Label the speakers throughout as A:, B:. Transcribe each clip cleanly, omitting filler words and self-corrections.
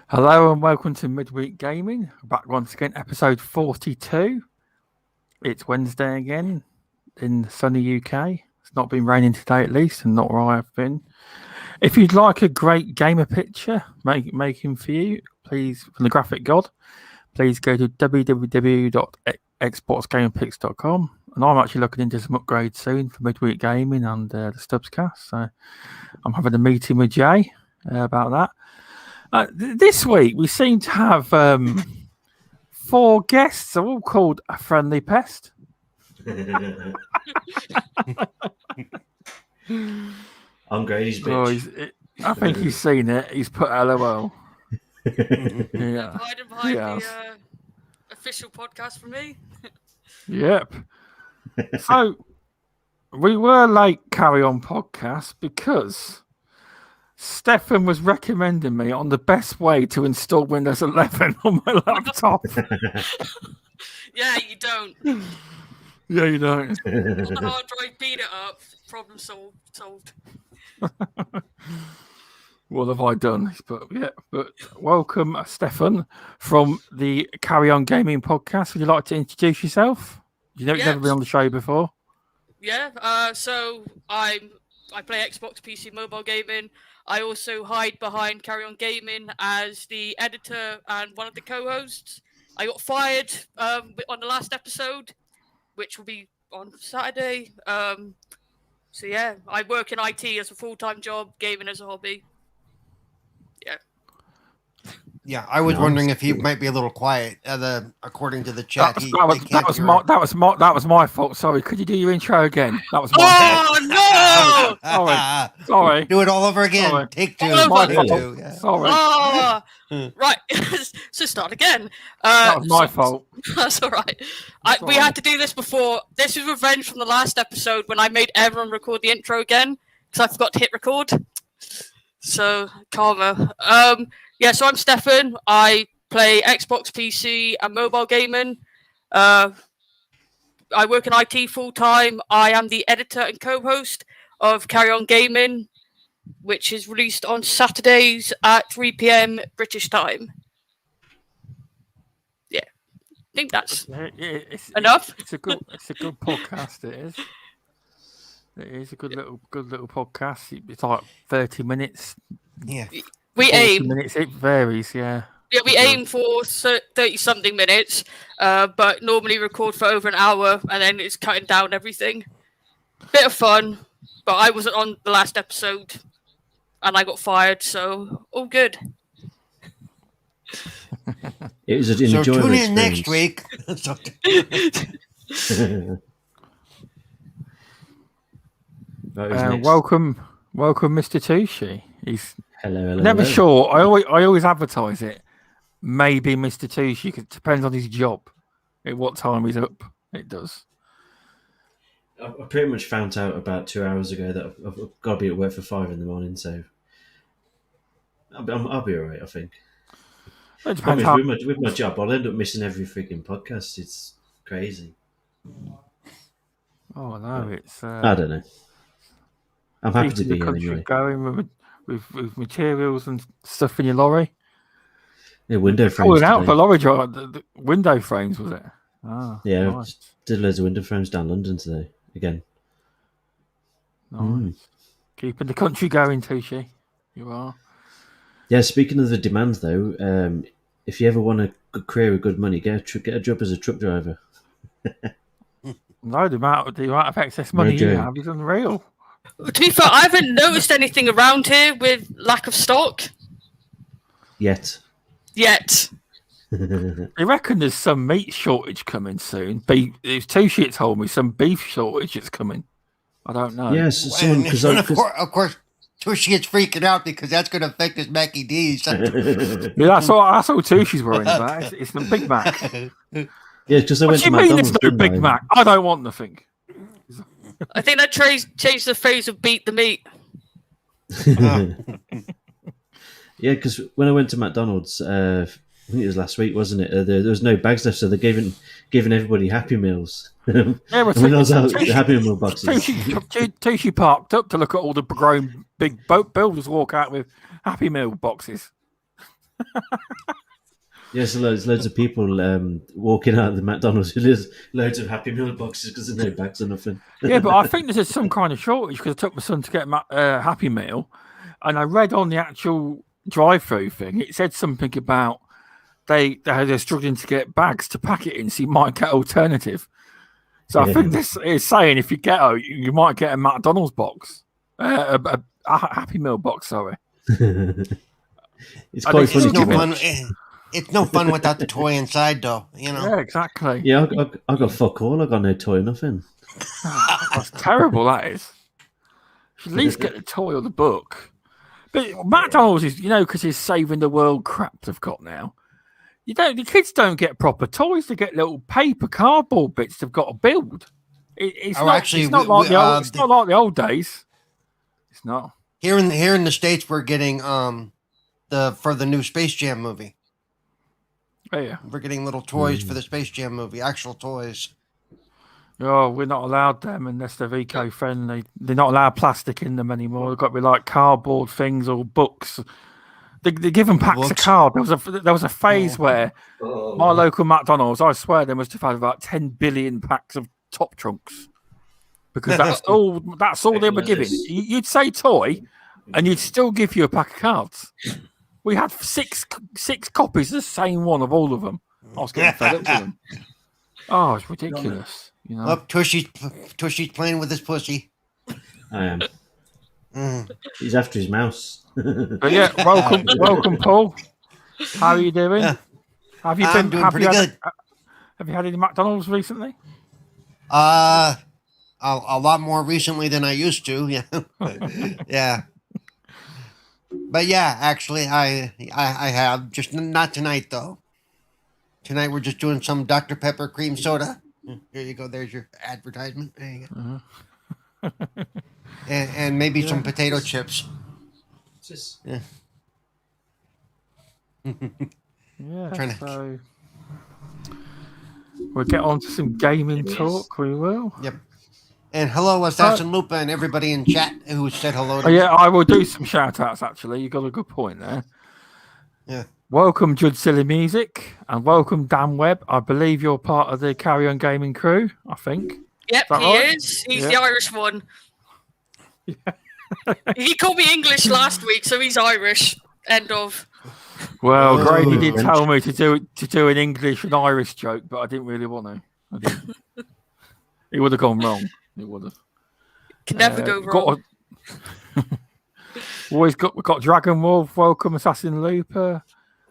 A: Hello and welcome to Midweek Gaming. Back once again, episode 42. It's Wednesday again in sunny UK. It's not been raining today at least, and not where I've been. If you'd like a great gamer picture making for you, please, from the Graphic God, please go to www.xboxgamerpics.com. And I'm actually looking into some upgrades soon for Midweek Gaming and the stubzcast. So I'm having a meeting with Jay about that. This week, we seem to have 4 guests, all called a friendly pest.
B: I'm Grady's bitch.
A: I think he's seen it. He's put LOL.
C: Yeah. Hiding behind the official podcast for me.
A: Yep. So, we were late Carry On podcast because Stephan was recommending me on the best way to install Windows 11 on my laptop.
C: Yeah, you don't.
A: Yeah, you don't.
C: On the hard drive, beat it up. Problem solved.
A: What have I done? But welcome, Stephan, from the Carry On Gaming podcast. Would you like to introduce yourself? You've never been on the show before.
C: Yeah. So I play Xbox, PC, mobile gaming. I also hide behind Carry On Gaming as the editor and one of the co-hosts. I got fired on the last episode, which will be on Saturday. So yeah, I work in IT as a full-time job, gaming as a hobby. Yeah.
D: Yeah, I was wondering if he might be a little quiet. According to the chat,
A: that was my fault. Sorry, could you do your intro again? That was my
C: fault.
A: No! Sorry.
D: Do it all over again. Sorry. Take two.
A: Yeah. Sorry.
C: Right. So start again.
A: That was my fault.
C: That's all right. We had to do this before. This is revenge from the last episode when I made everyone record the intro again because I forgot to hit record. So karma. Yeah, so I'm Stephan. I play Xbox, PC, and mobile gaming. I work in IT full-time. I am the editor and co-host of Carry On Gaming, which is released on Saturdays at 3 p.m. British time. Yeah, I think that's enough.
A: It's a good podcast. It is. It is a good little podcast. It's like 30 minutes.
D: Yeah.
C: We aim.
A: Minutes, it varies, yeah.
C: Yeah, we aim for 30-something minutes, but normally record for over an hour, and then it's cutting down everything. Bit of fun, but I wasn't on the last episode, and I got fired, so all good.
B: It was an enjoyable
D: tune
B: experience.
D: in next week.
A: Welcome, Mr. Tushi. He's
B: hello.
A: Never sure. I always advertise it. Maybe Mr. Tushi. It depends on his job. At what time he's up. It does.
B: I pretty much found out about 2 hours ago that I've got to be at work for 5 a.m, so I'll be all right, I think.
A: It depends how...
B: with my job, I'll end up missing every freaking podcast. It's crazy.
A: Oh no, it's.
B: I don't know. I'm happy to be here anyway.
A: Going with materials and stuff in your lorry.
B: Yeah, window frames.
A: Out for lorry drive. The window frames, was it? Ah,
B: yeah,
A: nice.
B: Did loads of window frames down London today again.
A: Nice. Keeping the country going, Tushi. You are.
B: Yeah. Speaking of the demand, though, if you ever want a good career with good money, get a job as a truck driver.
A: No, the amount of excess money you have is unreal.
C: To be fair, I haven't noticed anything around here with lack of stock.
B: Yet.
A: I reckon there's some meat shortage coming soon. There's Tushi told me some beef shortage is coming. I don't know.
B: Yes,
D: of course, Tushy is freaking out because that's going to affect his Mackie D's.
A: Yeah, that's all Tushy's worrying about. It's the Big Mac.
B: Yeah, because I
A: What
B: went
A: do
B: to
A: you mean
B: McDonald's.
A: it's no
B: didn't
A: Big
B: I?
A: Mac? I don't want nothing.
C: I think that changed the phrase of beat the meat.
B: Yeah, because when I went to McDonald's, I think it was last week, wasn't it? There was no bags left, so they're giving everybody Happy Meals.
A: Yeah, but
B: And when I was out, the Happy Meal boxes.
A: Tushy parked up to look at all the grown big boat builders walk out with Happy Meal boxes.
B: Yes, loads of people walking out of the McDonald's with loads of Happy Meal boxes because there's no bags or nothing.
A: Yeah, but I think there's some kind of shortage because I took my son to get a Happy Meal, and I read on the actual drive-through thing, it said something about they're struggling to get bags to pack it in, so you might get alternative. So I think this is saying if you get you might get a McDonald's box, a Happy Meal box. Sorry,
B: It's quite funny.
D: It's no fun. It's no fun without the toy inside, though. You know.
A: Yeah, exactly.
B: Yeah, I got fuck all. I got no toy, nothing.
A: That's terrible. That is. You should at least get the toy or the book. But McDonald's is, because it's saving the world crap they've got now. The kids don't get proper toys. They get little paper cardboard bits they've got to build. It's not like the old days. It's not.
D: Here in the States, we're getting for the new Space Jam movie.
A: Oh, yeah.
D: We're getting little toys for the Space Jam movie, actual toys.
A: Oh, we're not allowed them unless they're eco-friendly. They're not allowed plastic in them anymore. They've got to be like cardboard things or books. They give them packs of card. There was a phase where my local McDonald's, I swear, they must have had about 10 billion packs of top trunks because that's all they were giving. You'd say toy, and you'd still give you a pack of cards. We had six copies of the same one of all of them. I was getting fed up with them. Oh, it's ridiculous.
D: Tushy's playing with his pussy.
B: I am. He's after his mouse.
A: But yeah, welcome, Paul. How are you doing? Have you
D: I'm doing pretty good.
A: Have you had any McDonald's recently?
D: A lot more recently than I used to. Yeah, yeah. But yeah, actually, I have, just not tonight though. Tonight we're just doing some Dr. Pepper cream soda. Here you go. There's your advertisement. There you go. And maybe some potato chips. Yeah.
A: Yeah. So we'll get on to some gaming talk. We will.
D: Yep. And hello, Assassin Lupa, and everybody in chat who said hello to me.
A: Yeah, I will do some shout outs actually. You got a good point there.
D: Yeah.
A: Welcome, Judd Silly Music, and welcome, Dan Webb. I believe you're part of the Carry On Gaming crew, I think.
C: Yep, he
A: right?
C: is. He's the Irish one. He called me English last week, so he's Irish. End of.
A: Well, Grady did tell me to do an English and Irish joke, but I didn't really want to. I didn't. It would have gone wrong. It would have.
C: Can never go wrong.
A: We've got Dragon Wolf. Welcome, Assassin Looper.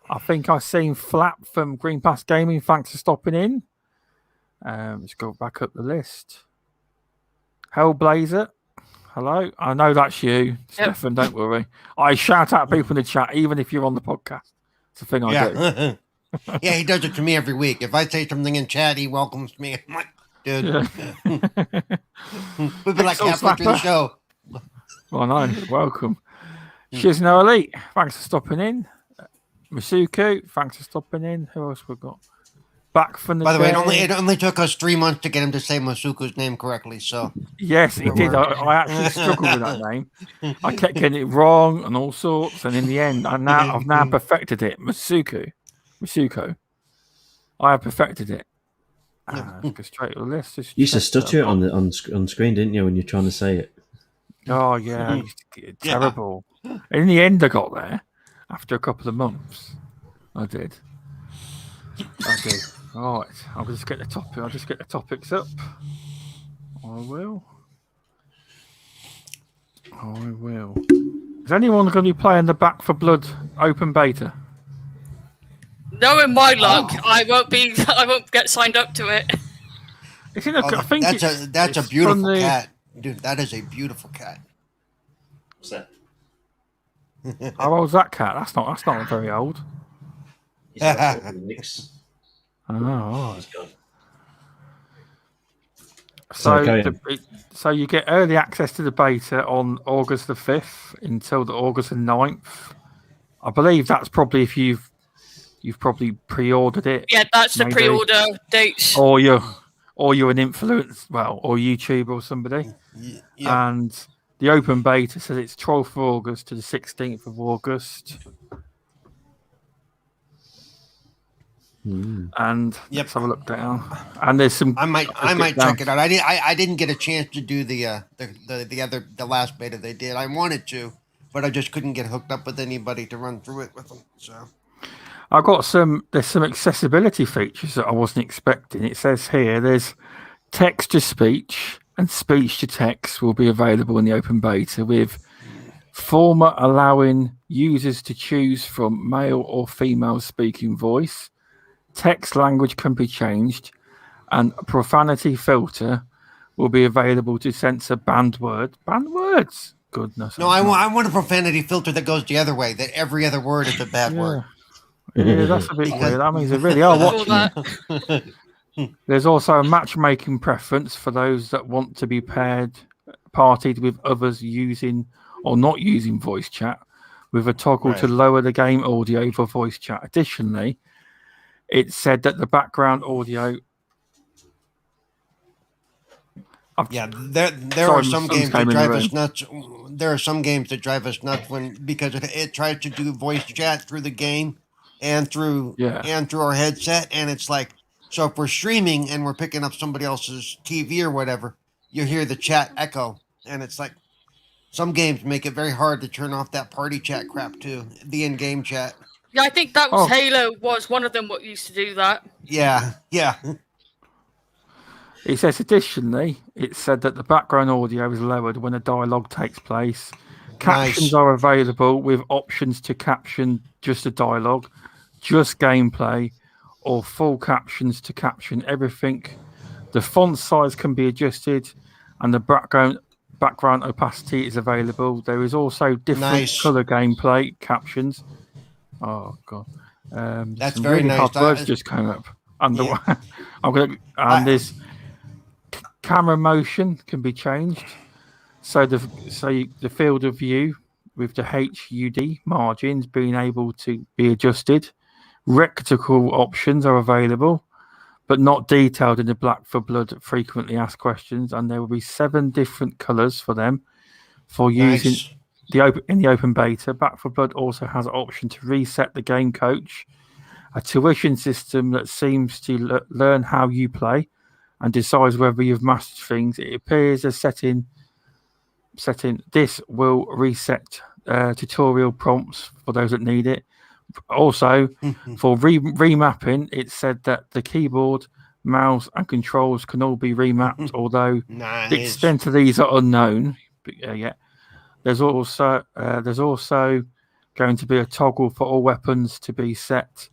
A: I think I've seen Flap from Green Pass Gaming. Thanks for stopping in. Let's go back up the list. Hellblazer. Hello. I know that's you, Stephan. Don't worry. I shout out people in the chat, even if you're on the podcast. It's the thing I do.
D: Yeah, he does it to me every week. If I say something in chat, he welcomes me. I'm like, dude.
A: Yeah.
D: We've been like halfway through the show.
A: Well, no, welcome. Shizno Elite, thanks for stopping in. Masuku, thanks for stopping in. Who else we got? Back from the
D: By the way, it only took us 3 months to get him to say Masuku's name correctly. So
A: yes, it did. I actually struggled with that name. I kept getting it wrong and all sorts, and in the end, I've now perfected it. Masuko. I have perfected it. Let's go straight to the list.
B: You used to stutter it on screen, didn't you, when you're trying to say it?
A: Oh yeah, terrible. In the end, I got there after a couple of months. I did. All right, I'll just get the topic. I'll just get the topics up. I will. Is anyone going to be playing the Back for Blood open beta?
C: Knowing my luck, I won't get signed up to it.
A: I think
D: that's a beautiful cat, dude. That is a beautiful cat.
B: What's that?
A: How old's that cat? That's not very old.
B: He's got Nick's.
A: Oh, all
B: He's
A: right.
B: gone.
A: So,
B: carry on.
A: so you get early access to the beta on August the 5th until the August the 9th. I believe that's probably if you've probably pre-ordered it.
C: Yeah, that's the
A: maybe.
C: pre-order dates.
A: Or you're an influencer, or YouTuber or somebody.
D: Yeah.
A: And the open beta says it's 12th of August to the 16th of August. And
D: Yep.
A: let's have a look down. And there's some.
D: I might check it out. I didn't get a chance to do the last beta they did. I wanted to, but I just couldn't get hooked up with anybody to run through it with them. So
A: I've got there's some accessibility features that I wasn't expecting. It says here there's text to speech and speech to text will be available in the open beta, with format allowing users to choose from male or female speaking voice. Text language can be changed, and a profanity filter will be available to censor banned words. Banned words? Goodness.
D: no, I want a profanity filter that goes the other way. That every other word is a bad word.
A: Yeah, that's a bit weird. That means they really are watching it. There's also a matchmaking preference for those that want to be partied with others using or not using voice chat, with a toggle to lower the game audio for voice chat. Additionally, it said that the background audio.
D: There are some games that drive us nuts. There are some games that drive us nuts because it tries to do voice chat through the game and through our headset, and it's like, so if we're streaming and we're picking up somebody else's TV or whatever, you hear the chat echo, and it's like some games make it very hard to turn off that party chat crap too, the in-game chat.
C: Yeah, I think that was Halo was one of them what used to do that.
D: Yeah.
A: It says additionally, it said that the background audio is lowered when a dialogue takes place. Captions are available with options to caption just the dialogue, just gameplay, or full captions to caption everything. The font size can be adjusted, and the background opacity is available. There is also different color gameplay captions. Oh god,
D: that's
A: some
D: very
A: really
D: nice.
A: hard words just came up. There's camera motion can be changed, so the field of view with the HUD margins being able to be adjusted. Reticle options are available, but not detailed in the Black for Blood frequently asked questions, and there will be 7 different colors for them for using. In the open beta. Back 4 Blood also has an option to reset the game coach, a tuition system that seems to learn how you play and decides whether you've mastered things. It appears as setting. This will reset tutorial prompts for those that need it. Also, for remapping, it said that the keyboard, mouse, and controls can all be remapped, although the extent of these are unknown. But, There's also going to be a toggle for all weapons to be set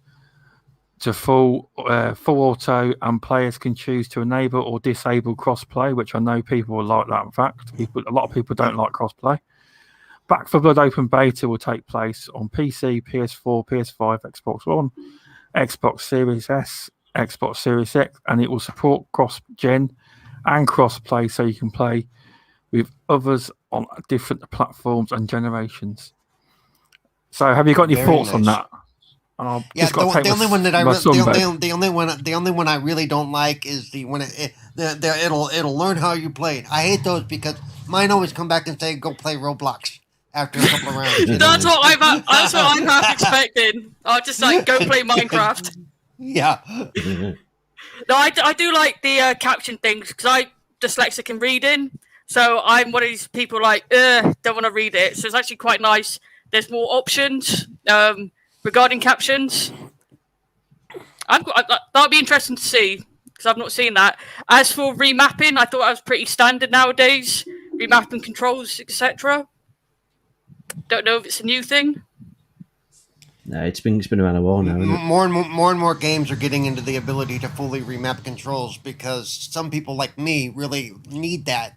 A: to full auto, and players can choose to enable or disable crossplay, which I know people will like that. In fact, a lot of people don't like crossplay. Back 4 Blood open beta will take place on PC, PS4, PS5, Xbox One, Xbox Series S, Xbox Series X, and it will support cross-gen and cross-play, so you can play with others on different platforms and generations. So, have you got any thoughts on that?
D: The only one I really don't like is it'll learn how you play it. I hate those because mine always come back and say go play Roblox after a couple of rounds.
C: That's what I'm half expecting. I'll just go play Minecraft.
D: Yeah.
C: No, I do like the caption things because I'm dyslexic in reading. So I'm one of these people don't want to read it. So it's actually quite nice. There's more options regarding captions. That'll be interesting to see because I've not seen that. As for remapping, I thought that was pretty standard nowadays. Remapping controls, etc. Don't know if it's a new thing.
B: No, it's been around a while now. Isn't it?
D: More and more games are getting into the ability to fully remap controls because some people like me really need that.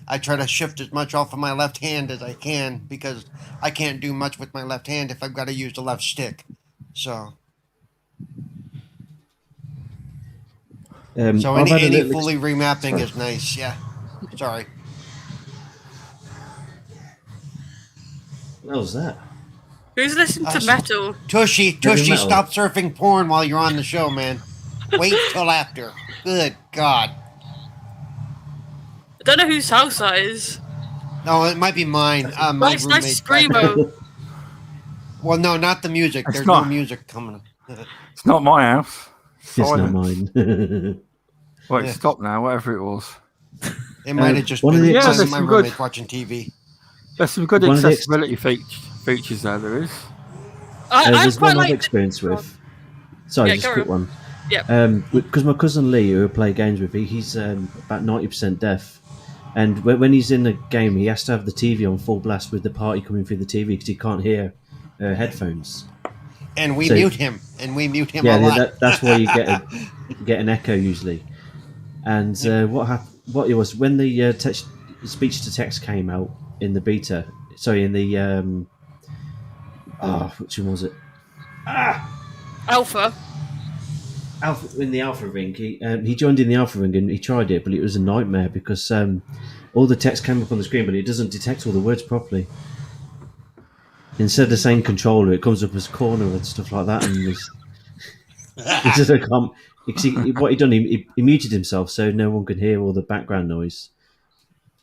D: I try to shift as much off of my left hand as I can because I can't do much with my left hand if I've got to use the left stick. So any fully remapping is nice. Yeah. Sorry.
B: What was that?
C: Who's listening to metal?
D: Tushy,
B: metal.
D: stop surfing porn while you're on the show, man. Wait till after. Good God.
C: I don't know whose house that is.
D: No, it might be mine. My
C: Nice
D: roommate.
C: screamo.
D: Well, no, not the music.
A: It's
D: There's
A: not.
D: no music coming.
A: It's not my house.
B: It's not
A: Silence.
B: mine.
A: Well,
D: Yeah.
A: it stopped now, whatever it was.
D: It might have just
B: one
D: been
B: of the-
A: Yeah,
D: my
A: there's some
D: roommate
A: good-
D: watching TV.
A: There's some good
B: One of the
A: accessibility features there is.
C: I
B: There's
C: quite
B: one I've
C: like.
B: experienced with. Sorry,
C: Yeah,
B: just a
C: go
B: quick
C: on.
B: one.
C: Yeah.
B: Because my cousin Lee, who I play games with, he's about 90% deaf. And when he's in a game, he has to have the TV on full blast with the party coming through the TV because he can't hear headphones.
D: And we
B: So-
D: mute him. And we mute him
B: Yeah,
D: a lot.
B: that's why you get an echo usually. And what it was when the speech to text came out in the beta. Sorry, in the which one was it?
C: Alpha.
B: In the alpha ring, he joined in the alpha ring and he tried it, but it was a nightmare because all the text came up on the screen, but it doesn't detect all the words properly. Instead of the same controller, it comes up as corner and stuff like that, and it's just what he done. He muted himself so no one could hear all the background noise,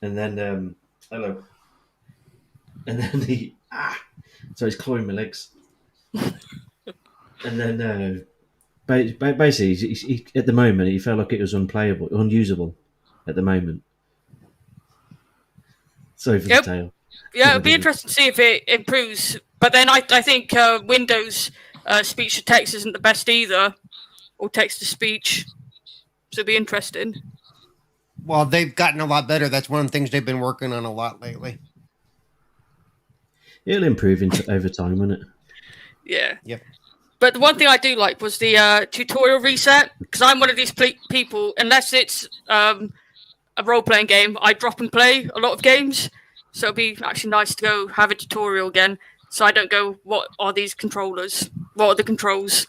B: and then hello, and then so he's clawing my legs, and then. Basically, he, at the moment, he felt like it was unplayable, unusable. At the moment, sorry for the tale.
C: Yeah, it'll be interesting to see if it improves. But then I think Windows speech to text isn't the best either, or text to speech. So it'll be interesting.
D: Well, they've gotten a lot better. That's one of the things they've been working on a lot lately.
B: It'll improve over time, won't it?
C: Yeah.
D: Yep.
C: But the one thing I do like was the tutorial reset, because I'm one of these people, unless it's a role-playing game, I drop and play a lot of games. So it'd be actually nice to go have a tutorial again, so I don't go, what are these controllers? What are the controls?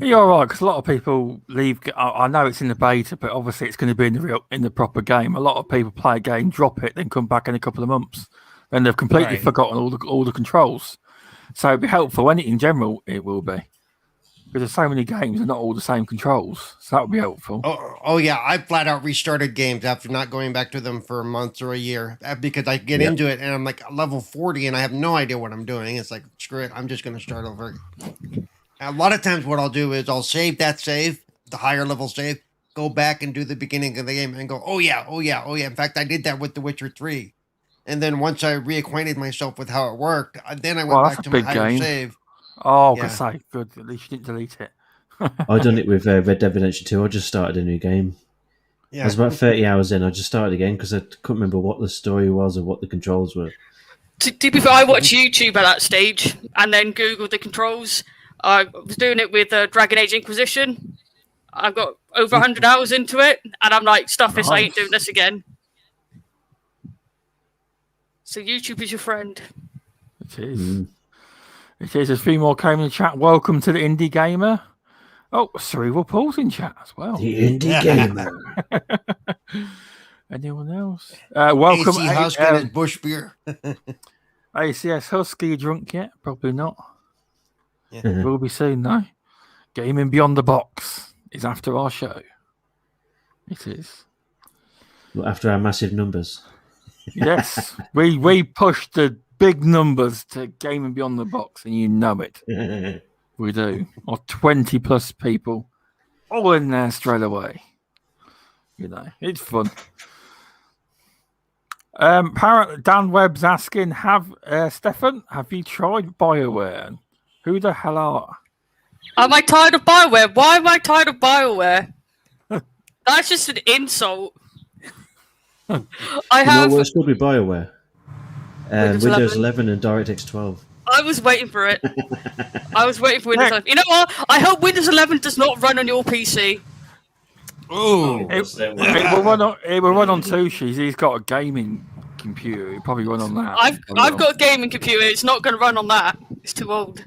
A: You're all right, because a lot of people leave. I know it's in the beta, but obviously it's going to be in the proper game. A lot of people play a game, drop it, then come back in a couple of months, and they've completely
D: Right.
A: forgotten all the controls. So it'd be helpful. And in general, it will be, because there's so many games and not all the same controls. So that would be helpful.
D: Oh yeah, I flat out restarted games after not going back to them for months or a year because I get
B: Yep.
D: into it and I'm like level 40 and I have no idea what I'm doing. It's like, screw it, I'm just going to start over. A lot of times what I'll do is I'll save that save, the higher level save, go back and do the beginning of the game and go, oh yeah. In fact, I did that with The Witcher 3. And then once I reacquainted myself with how it worked, then I went
A: Well, that's
D: back
A: a
D: to my
A: big
D: higher
A: game.
D: save.
A: Oh, I
D: Yeah.
A: could say, good. At least you didn't delete it.
B: I done it with Red Dead Redemption 2. I just started a new game. I
D: Yeah.
B: was about 30 hours in. I just started again because I couldn't remember what the story was or what the controls were.
C: To be fair, I watch YouTube at that stage and then Google the controls. I was doing it with Dragon Age Inquisition. I've got over 100 hours into it, and I'm like, stuff this, I ain't doing this again. So YouTube is your friend.
A: It is. It is. There's a few more came in the chat. Welcome to the Indie Gamer. Oh, Cerebral Paul's in chat as well.
B: The Indie Gamer.
A: Anyone else? Welcome.
D: AC Husky and his Bush beer.
A: ACS Husky, you drunk yet? Probably not.
D: Yeah.
A: Will be soon, though. Gaming Beyond the Box is after our show. It is.
B: After our massive numbers.
A: Yes, we pushed the big numbers to Gaming Beyond the Box, and you know it. We do. Or 20 plus people all in there straight away. You know, it's fun. Apparently, Dan Webb's asking, Stefan, have you tried BioWare? Who the hell are?
C: Am I tired of BioWare? Why am I tired of BioWare? That's just an insult. I
B: You know
C: have.
B: what's good with BioWare?
C: Windows
B: Windows
C: 11.
B: 11 and DirectX 12.
C: I was waiting for it. I was waiting for Windows 11. You know what? I hope Windows 11 does not run on your PC.
D: Ooh.
A: It will run on Tushi's. He's got a gaming computer. It'll probably run on that.
C: I've got a gaming computer. It's not going to run on that. It's too old.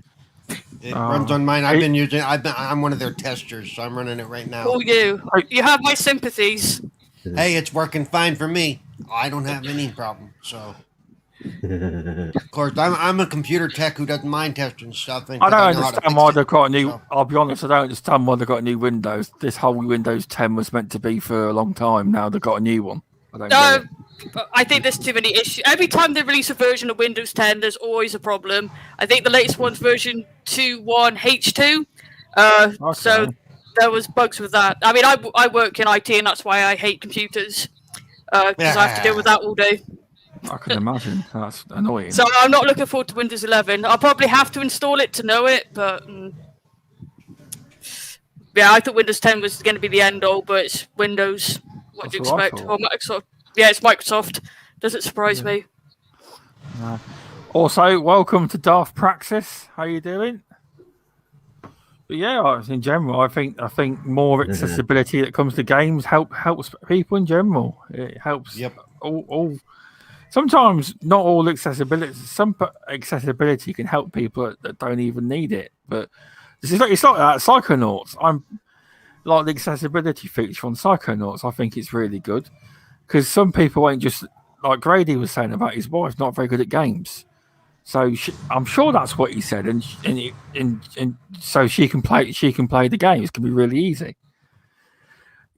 D: It runs on mine. I'm one of their testers, so I'm running it right now.
C: Oh, you have my sympathies.
D: Hey, it's working fine for me. I don't have any problem. So, of course, I'm a computer tech who doesn't mind testing stuff.
A: I don't understand why they've got a new. I'll be honest, I don't understand why they've got a new Windows. This whole Windows 10 was meant to be for a long time. Now they've got a new one. I don't get it.
C: I think there's too many issues. Every time they release a version of Windows 10, there's always a problem. I think the latest one's version 2.1H2.
A: Okay.
C: So there was bugs with that. I mean, I work in IT, and that's why I hate computers. Because I have to deal with that all day.
A: I can imagine. That's annoying.
C: So I'm not looking forward to Windows 11. I'll probably have to install it to know it, but... yeah, I thought Windows 10 was going to be the end all, but it's Windows. What do you expect? Or Microsoft. Yeah, it's Microsoft. Doesn't surprise me.
A: Also, welcome to Daft Praxis. How you doing? But yeah, in general, I think more accessibility that comes to games helps people in general. It helps.
D: Yep.
A: All. Sometimes not all accessibility. Some accessibility can help people that don't even need it. But it's like that. Psychonauts. I'm like the accessibility feature on Psychonauts. I think it's really good. Because some people ain't just like Grady was saying about his wife not very good at games, so I'm sure that's what he said, and so she can play the game. It can be really easy.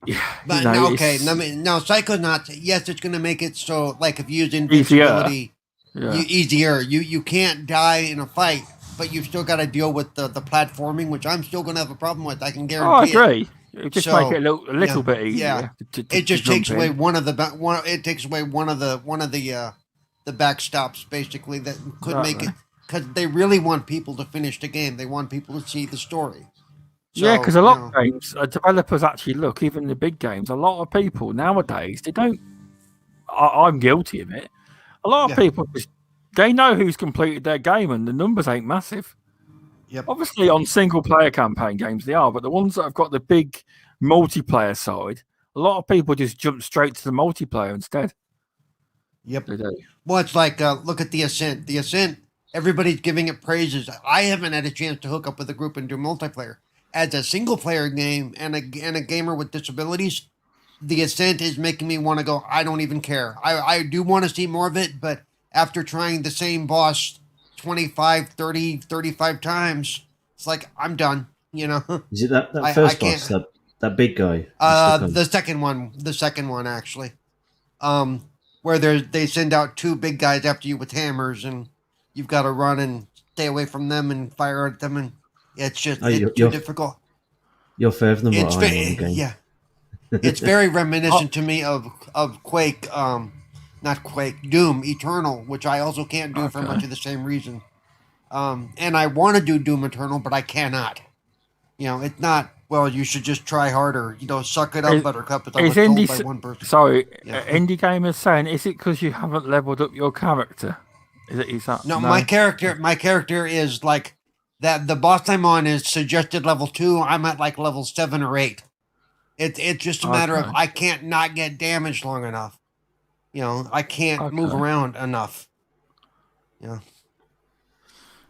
A: Yeah,
D: but Psychonauts. Yes, it's going to make it so like if you use invincibility, easier. You can't die in a fight, but you've still got to deal with the platforming, which I'm still going to have a problem with. I can guarantee.
A: I agree. It just make it a little bit easier.
D: Yeah, it just takes away one of the backstops basically that could make it, because they really want people to finish the game. They want people to see the story. So,
A: yeah, because a lot of games, developers actually look, even the big games. A lot of people nowadays they don't. I'm guilty of it. A lot of people they know who's completed their game, and the numbers ain't massive.
D: Yep.
A: Obviously, on single-player campaign games, they are, but the ones that have got the big multiplayer side, a lot of people just jump straight to the multiplayer instead.
D: Yep.
A: They do.
D: Well, it's like, look at The Ascent. The Ascent, everybody's giving it praises. I haven't had a chance to hook up with a group and do multiplayer. As a single-player game and a gamer with disabilities, The Ascent is making me want to go, I don't even care. I do want to see more of it, but after trying the same boss 25, 30, 35 times, it's like, I'm done, you know?
B: Is it that first boss, that big guy?
D: The second one, actually. Where they send out two big guys after you with hammers, and you've got to run and stay away from them and fire at them, and it's just too difficult.
B: You're further than what I am on the game.
D: Yeah. It's very reminiscent to me of Quake, not Quake, Doom Eternal, which I also can't do for much of the same reason. And I want to do Doom Eternal, but I cannot. You know, it's not, well, you should just try harder. You know, suck it up, Buttercup. As I was told by one person.
A: Sorry, Indie Gamer's saying, is it because you haven't leveled up your character? Is that
D: no, my character is like, that the boss I'm on is suggested level 2. I'm at like level 7 or 8. It's just a matter of I can't not get damaged long enough. You know, I can't move around enough. Yeah.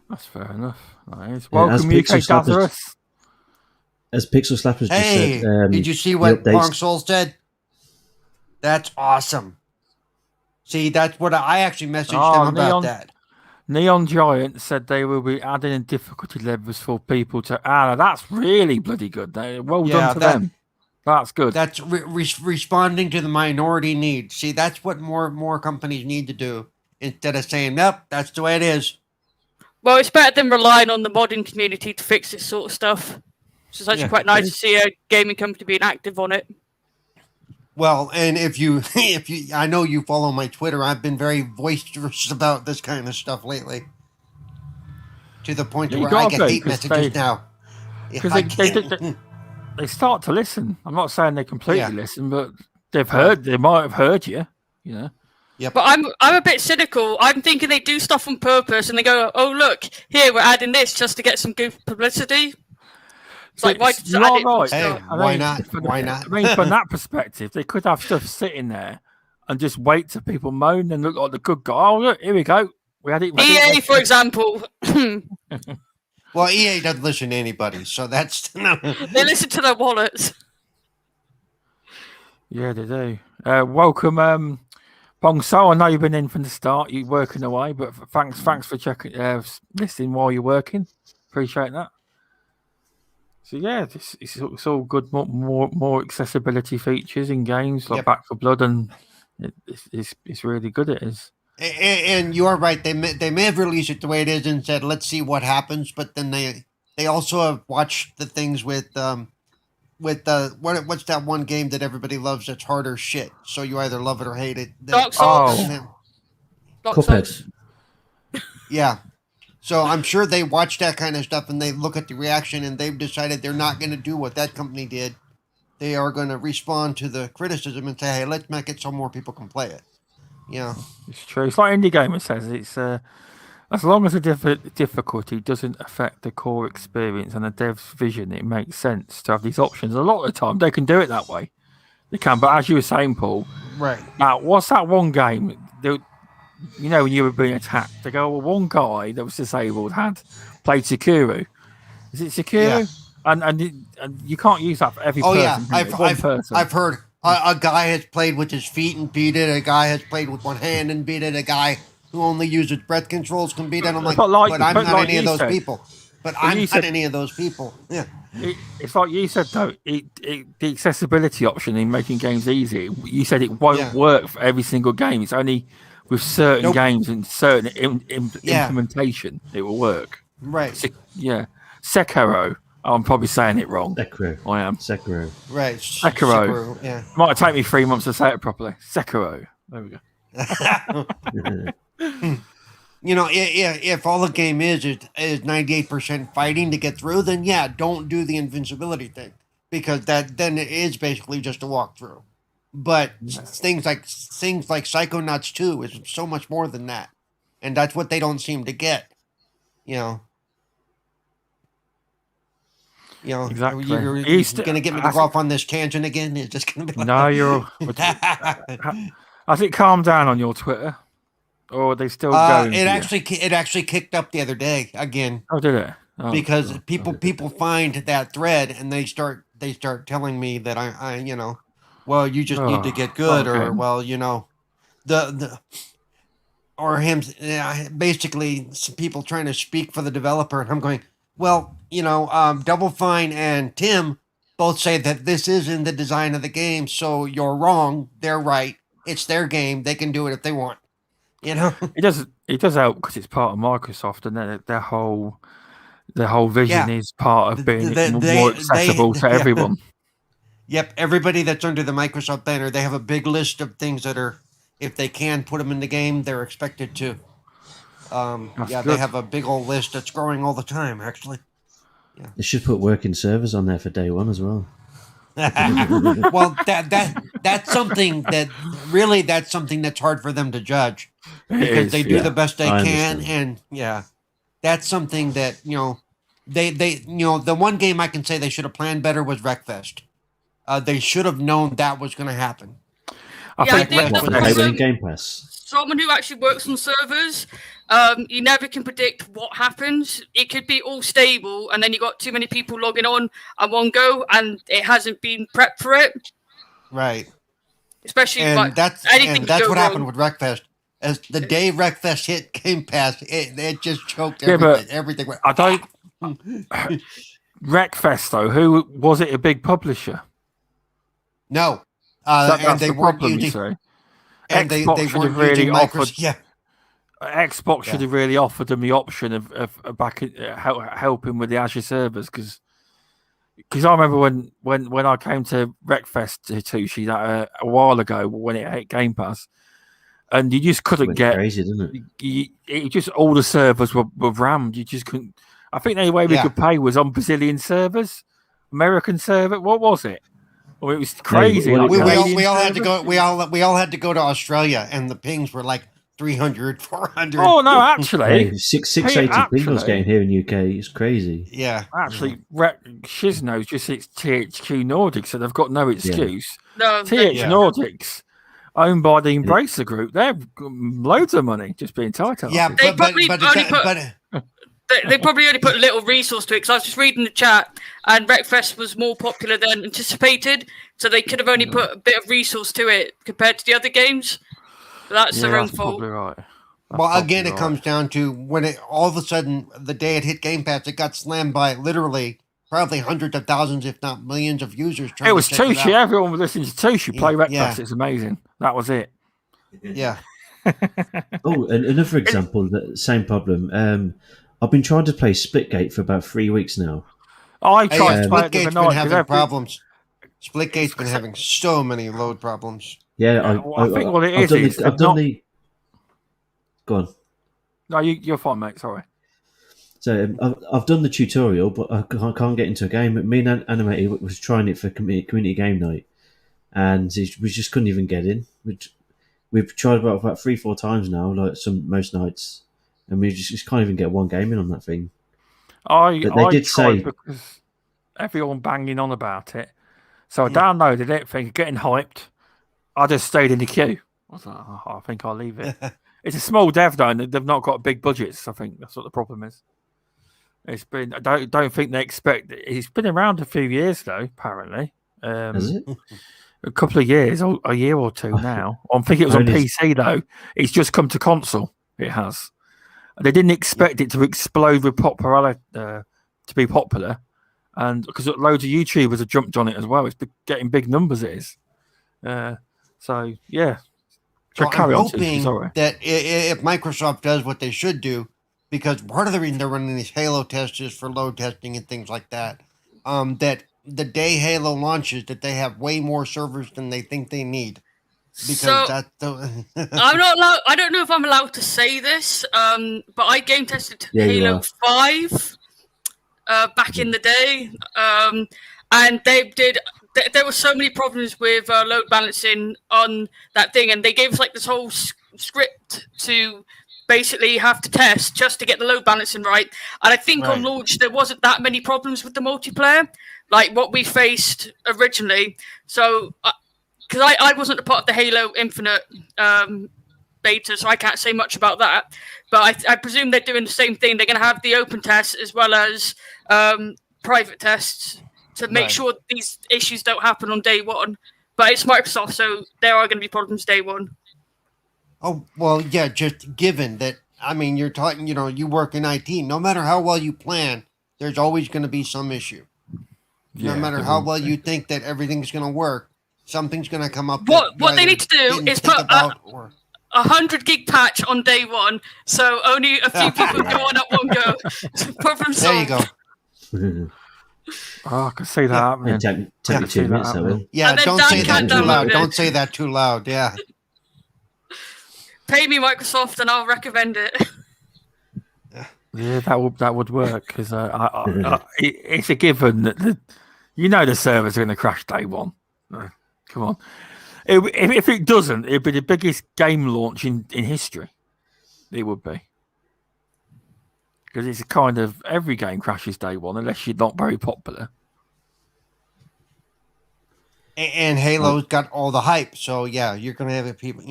A: That's fair enough. Nice. Welcome, UK Lazarus.
B: As Pixel Slappers just said.
D: Did you see what Long Soul said? That's awesome. See, that's what I actually messaged him about that.
A: Neon Giant said they will be adding in difficulty levels for people to. That's really bloody good. Well done to them. That's good.
D: That's responding to the minority need. See, that's what more companies need to do instead of saying, "Nope, that's the way it is."
C: Well, it's better than relying on the modding community to fix this sort of stuff. So it's actually quite nice to see a gaming company being active on it.
D: Well, and if you, I know you follow my Twitter. I've been very boisterous about this kind of stuff lately, to the point where I get hate messages now.
A: Because they start to listen. I'm not saying they completely listen, but they've heard. They might have heard you. You know.
D: Yeah.
C: But I'm a bit cynical. I'm thinking they do stuff on purpose, and they go, "Oh, look, here we're adding this just to get some good publicity." It's like, why did
A: You're
C: you add it?
A: right.
D: Hey,
A: I
D: why
A: mean,
D: not? Why not?
A: I mean, from that perspective, they could have stuff sitting there and just wait till people moan and look like the good guy. Oh, look, here we go. We had it.
C: EA, for example,
D: Well, EA doesn't listen to anybody, so that's
C: they listen to their wallets.
A: Yeah, they do. Welcome, Bong So. I know you've been in from the start. You're working away, but thanks for checking, listening while you're working. Appreciate that. So yeah, it's all good. More accessibility features in games like Back 4 Blood, and it's really good. It is.
D: And you are right. They may have released it the way it is and said, "Let's see what happens." But then they also have watched the things with what's that one game that everybody loves that's harder shit. So you either love it or hate it.
C: Dark Souls. Dark Souls.
D: Yeah. So I'm sure they watch that kind of stuff and they look at the reaction and they've decided they're not going to do what that company did. They are going to respond to the criticism and say, "Hey, let's make it so more people can play it." Yeah,
A: it's true. It's like Indie Gamer says. It's as long as the difficulty doesn't affect the core experience and the dev's vision, it makes sense to have these options. A lot of the time, they can do it that way. They can, but as you were saying, Paul,
D: right?
A: Now, what's that one game? You know, when you were being attacked, they go, "Well, one guy that was disabled had played Sekiro. Is it Sekiro?"
D: Yeah.
A: And you can't use that for every person.
D: Yeah, I've heard. A guy has played with his feet and beat it. A guy has played with one hand and beat it. A guy who only uses breath controls can beat it. I'm like, but I'm not any of those people. But I'm not any of those people. Yeah.
A: It's like you said, though, the accessibility option in making games easy, you said it won't work for every single game. It's only with certain games and certain implementation it will work.
D: Right.
A: Sekiro. I'm probably saying it wrong.
B: Sekiro.
A: I am.
B: Sekiro.
D: Right.
A: Sekiro.
D: Yeah.
A: Might take me 3 months to say it properly. Sekiro. There we go.
D: You know, if all the game is 98% fighting to get through, then yeah, don't do the invincibility thing, because then it is basically just a walkthrough. But things like Psychonauts 2 is so much more than that, and that's what they don't seem to get. Exactly. You're going to get me to go off on this tangent again? It's just going to be like...
A: No, you're... Has it calmed down on your Twitter? Or are they still going?
D: It actually kicked up the other day again.
A: Oh, did it? Oh,
D: because people find that thread and they start telling me that I well, you just need to get good, or or him basically some people trying to speak for the developer, and I'm going, well, Double Fine and Tim both say that this is in the design of the game, so you're wrong. They're right. It's their game. They can do it if they want. It does help because it's part of Microsoft, and their whole vision is part of being more accessible to everyone. Yep, everybody that's under the Microsoft banner, they have a big list of things that are, if they can put them in the game, they're expected to. They have a big old list that's growing all the time, actually. Yeah.
B: They should put working servers on there for day one as well.
D: Well, that's something that's something that's hard for them to judge, because they do the best they can, and that's something that they the one game I can say they should have planned better was Wreckfest. They should have known that was going to happen.
C: I think
B: Game Pass.
C: Someone who actually works on servers, you never can predict what happens. It could be all stable, and then you got too many people logging on at one go, and it hasn't been prepped for it.
D: Right.
C: Especially
D: that's what happened with Wreckfest. As the day Wreckfest hit Game Pass, it just choked everything. Everything went.
A: I don't. Wreckfest though, who was it? A big publisher?
D: No.
A: And they weren't using. And
D: Xbox
A: they weren't really offered. Xbox should have really offered them the option of helping with the Azure servers, because I remember when I came to Wreckfest Tushi a while ago when it hit Game Pass, and you just couldn't get
B: crazy, didn't it?
A: It just all the servers were rammed. You just couldn't. I think the only way we could pay was on Brazilian servers, American server. What was it? Well, it was crazy.
D: We all had to go. We all had to go to Australia, and the pings were like 300, 400.
A: Oh no, actually,
B: Hey, 680 pingles
A: actually-
B: getting here in UK. It's crazy.
D: Yeah.
A: actually, Shizno's just it's THQ Nordic, so they've got no excuse.
C: No,
A: THQ
D: Yeah.
A: Nordics, owned by the Embracer Group, they've got loads of money just being tight.
D: Yeah,
C: They probably only put-
D: but
C: they probably only put little resource to it because I was just reading the chat and Wreckfest was more popular than anticipated, so they could have only put a bit of resource to it compared to the other games. But that's their own fault.
A: Probably right.
D: well, again, it comes down to when it all of a sudden the day it hit Game Pass, it got slammed by literally probably hundreds of thousands, if not millions, of users. Trying
A: It was
D: to check it
A: Tushi.
D: out.
A: Everyone was listening to Tushi play Wreckfest.
D: Yeah.
A: It's amazing. That was it.
D: Yeah.
B: Oh, and another example, the same problem. I've been trying to play Splitgate for about 3 weeks now.
A: I
D: Hey,
A: tried to play it the
D: Splitgate's
A: other
D: been
A: night
D: having problems. Splitgate's been having so many load problems.
B: Yeah,
A: I think what it
B: I've
A: is
B: done
A: they've not-
B: the. Go on.
A: No, you're fine, mate. Sorry.
B: So I've done the tutorial, but I can't get into a game. Me and Animated was trying it for community game night, and we just couldn't even get in. We've tried about 3-4 times now, like most nights, and we just can't even get one game in on that thing.
A: I
B: did
A: tried
B: say-
A: because everyone banging on about it. So I downloaded it, thinking getting hyped. I just stayed in the queue. I was like, I think I'll leave it. It's a small dev though, and they've not got big budgets. I think that's what the problem is. It's been. I don't think they expect. It's been around a few years though. Apparently,
B: Has it?
A: a couple of years, or a year or two now. I think it was on
B: Only-
A: PC though. It's just come to console. It has. They didn't expect it to explode with popularity, to be popular, and because loads of YouTubers have jumped on it as well. It's getting big numbers. It is. So yeah.
D: So
A: Carry
D: I'm
A: on, Susie,
D: hoping
A: sorry.
D: that if Microsoft does what they should do, because part of the reason they're running these Halo tests is for load testing and things like that, that the day Halo launches, that they have way more servers than they think they need. Because
C: So
D: that's the
C: I'm not allowed. I don't know if I'm allowed to say this, but I game tested
B: Yeah, you
C: Halo
B: are.
C: 5 back in the day, and they did. There were so many problems with load balancing on that thing, and they gave us like this whole script to basically have to test just to get the load balancing right. And I think on
D: Right.
C: launch there wasn't that many problems with the multiplayer, like what we faced originally. So, because I wasn't a part of the Halo Infinite beta, so I can't say much about that. But I presume they're doing the same thing. They're going to have the open tests as well as private tests to make
D: Right.
C: sure these issues don't happen on day one. But it's Microsoft, so there are going to be problems day one.
D: Oh, well, yeah, just given that, I mean, you're talking, you work in IT, no matter how well you plan, there's always going to be some issue. No matter how well you think that everything's going to work, something's going to come up.
C: What
D: that you
C: they need
D: either
C: to do
D: didn't
C: is
D: think
C: put
D: about or-
C: 100 gig patch on day one, so only a few people go on at one go. Problem
D: There
C: solved.
D: you go.
A: Oh, I can see that happening.
B: Take you 2
A: that
B: minutes, that
A: happening.
B: will.
D: Yeah,
C: And then
D: don't
C: Dan
D: say that
C: can't
D: too loud.
C: download it.
D: Don't say that too loud. Yeah.
C: Pay me, Microsoft, and I'll recommend it.
A: Yeah, that would work because it's a given that the servers are going to crash day one. Come on, if it doesn't, it'd be the biggest game launch in history. It would be because it's a kind of every game crashes day one unless you're not very popular.
D: And Halo's got all the hype, so yeah, you're gonna have it, people.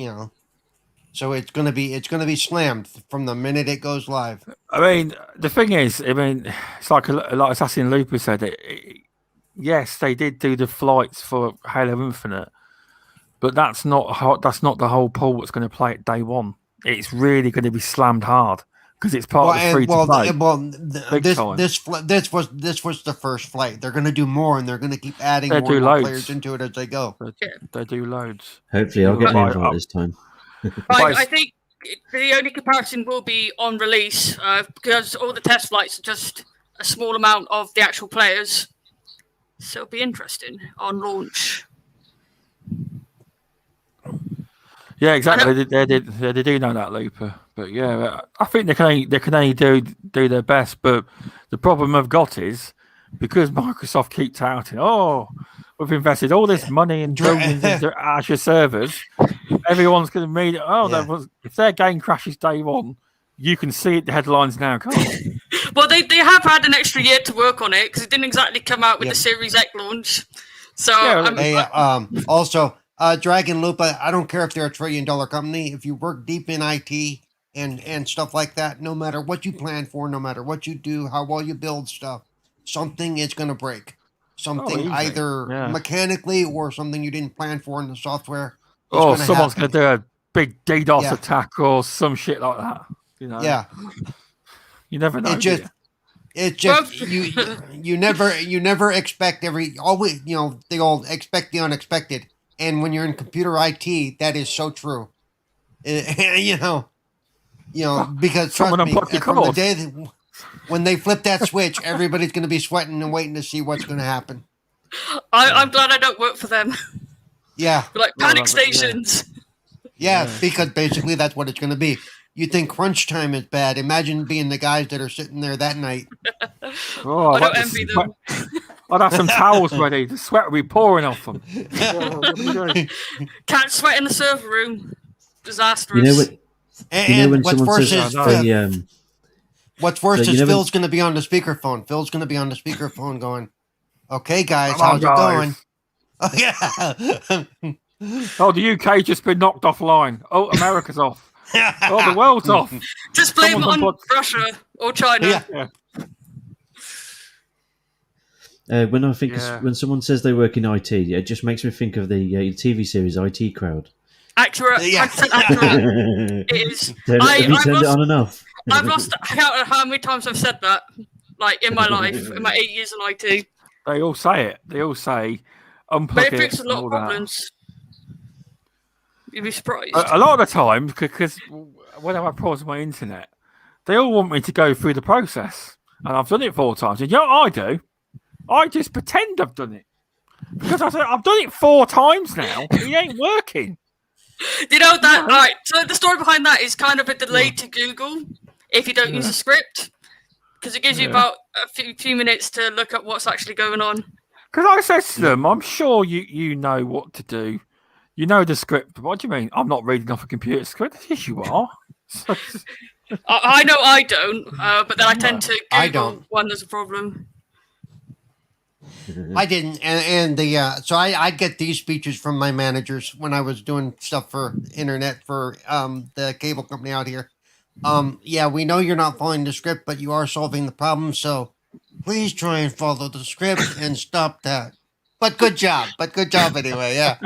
D: So it's gonna be slammed from the minute it goes live.
A: I mean, the thing is, it's like Assassin Looper said. Yes, they did do the flights for Halo Infinite, but that's not the whole pool that's going to play it day one. It's really going to be slammed hard because it's part of the free to play.
D: This was the first flight. They're gonna do more, and they're gonna keep adding
A: They
D: more
A: do
D: and more
A: loads.
D: players into it as they go.
A: They do loads.
B: Hopefully, I'll get an
A: Right,
B: invite this time.
C: I think the only comparison will be on release because all the test flights are just a small amount of the actual players. So it'll be interesting on launch.
A: Yeah, exactly. They do know that, Looper. But yeah, I think they can only do their best. But the problem I've got is because Microsoft keeps touting, we've invested all this money in billions into Azure servers. Everyone's going to mean, if their game crashes day one, you can see it, the headlines now, can't you?
C: Well, they have had an extra year to work on it because it didn't exactly come out with the Series X launch. So,
D: also, Dragon Loop, I don't care if they're $1 trillion company. If you work deep in IT and stuff like that, no matter what you plan for, no matter what you do, how well you build stuff, something is going to break. Something either mechanically or something you didn't plan for in the software.
A: Someone's going to do a big DDoS attack or some shit like that. You know? Yeah. You never know.
D: It's just you never expect the old expect the unexpected. And when you're in computer IT, that is so true. Because trust me, from the day when they flip that switch, everybody's going to be sweating and waiting to see what's going to happen.
C: I'm glad I don't work for them.
D: Yeah.
C: Like panic stations.
D: Yeah, because basically that's what it's going to be. You think crunch time is bad. Imagine being the guys that are sitting there that night.
C: I don't envy them.
A: I'd have some towels ready. The sweat would be pouring off them.
C: Can't sweat in the server room. Disastrous.
D: What's worse is Phil's going to be on the speakerphone. Phil's going to be on the speakerphone going, "Okay, guys, how's it going?" Oh, yeah.
A: The UK just been knocked offline. Oh, America's off. The world's off.
C: Just blame it on Russia or China.
B: Yeah. When someone says they work in IT, it just makes me think of the TV series IT Crowd.
C: Accurate.
D: Yeah.
C: 100% accurate. It is.
B: Have you turned it on enough?
C: I've lost count of how many times I've said that, like in my life, in my 8 years in IT.
A: They all say it. They all say, unplug
C: but it
A: it.
C: fixes a lot of problems. You'd be surprised.
A: A lot of the time, because when I have problems with my internet, they all want me to go through the process. And I've done it 4 times. And you know what I do? I just pretend I've done it. Because I've done it 4 times now. It ain't working.
C: You know that, right? So the story behind that is kind of a delay to Google if you don't use a script. Because it gives you about a few minutes to look at what's actually going on.
A: Because I said to them, I'm sure you know what to do. You know the script. What do you mean? I'm not reading off a computer script. Yes, you are.
C: I know I don't, but then I tend to Google when there's a problem.
D: I didn't, so I get these speeches from my managers when I was doing stuff for internet for the cable company out here. We know you're not following the script, but you are solving the problem. So please try and follow the script and stop that. But good job anyway. Yeah.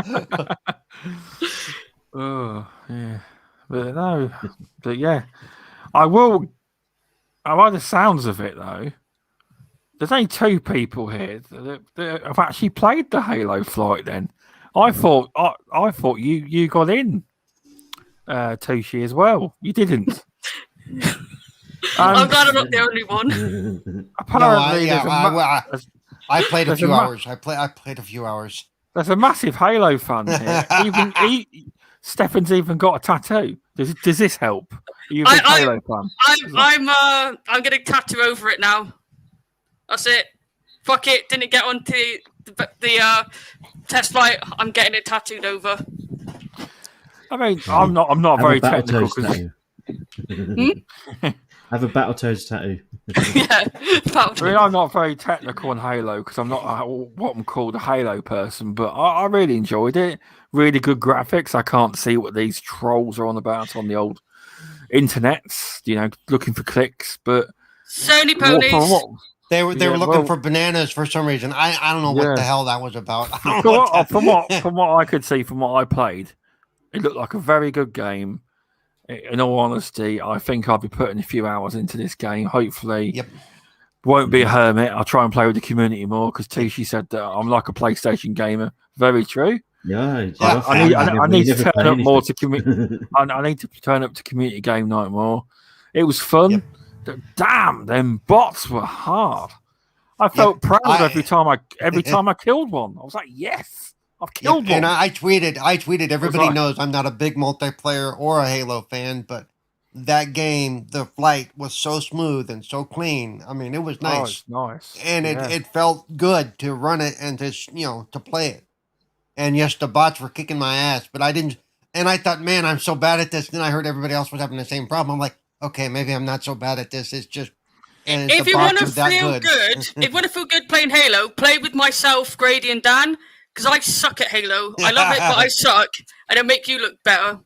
A: But yeah, I will. I like the sounds of it though. There's only 2 people here that have actually played the Halo flight. Then I thought you got in, Tushi, as well. You didn't.
C: I'm glad I'm not the only one.
A: Apparently,
D: I played a few hours. I played a few hours.
A: There's a massive Halo fan here. Stephan's even got a tattoo. Does this help? Are you a big Halo fan?
C: I'm getting tattoo over it now. That's it. Fuck it. Didn't get onto the test flight. I'm getting it tattooed over.
A: I mean, I'm not very technical.
B: Have a Battletoads tattoo.
C: Battletoads.
A: I mean, I'm not very technical on Halo because I'm not what I'm called a Halo person, but I really enjoyed it. Really good graphics. I can't see what these trolls are on about on the old internets, looking for clicks. But
C: Sony ponies.
D: They were looking for bananas for some reason. I don't know what the hell that was about.
A: From what I could see, from what I played, it looked like a very good game. In all honesty, I think I'll be putting a few hours into this game. Hopefully, won't be a hermit. I'll try and play with the community more because Tishi said that I'm like a PlayStation gamer. Very true.
B: Yeah.
A: I need to turn up more to community. I need to turn up to community game night more. It was fun. Yep. Damn, them bots were hard. I felt proud every time I killed one. I was like, yes, I've killed one.
D: And I tweeted. Everybody knows I'm not a big multiplayer or a Halo fan, but that game, the flight was so smooth and so clean. I mean, it was
A: Oh,
D: nice.
A: it's nice.
D: And
A: Yeah.
D: it felt good to run it and to to play it. And yes, the bots were kicking my ass, but I didn't. And I thought, man, I'm so bad at this. Then I heard everybody else was having the same problem. I'm like, okay, maybe I'm not so bad at this. It's just. And
C: If
D: the
C: you
D: bots
C: want to
D: are that
C: feel good, if you want to feel good playing Halo, play with myself, Grady, and Dan, because I suck at Halo. I love it, but I suck, and it'll make you look better.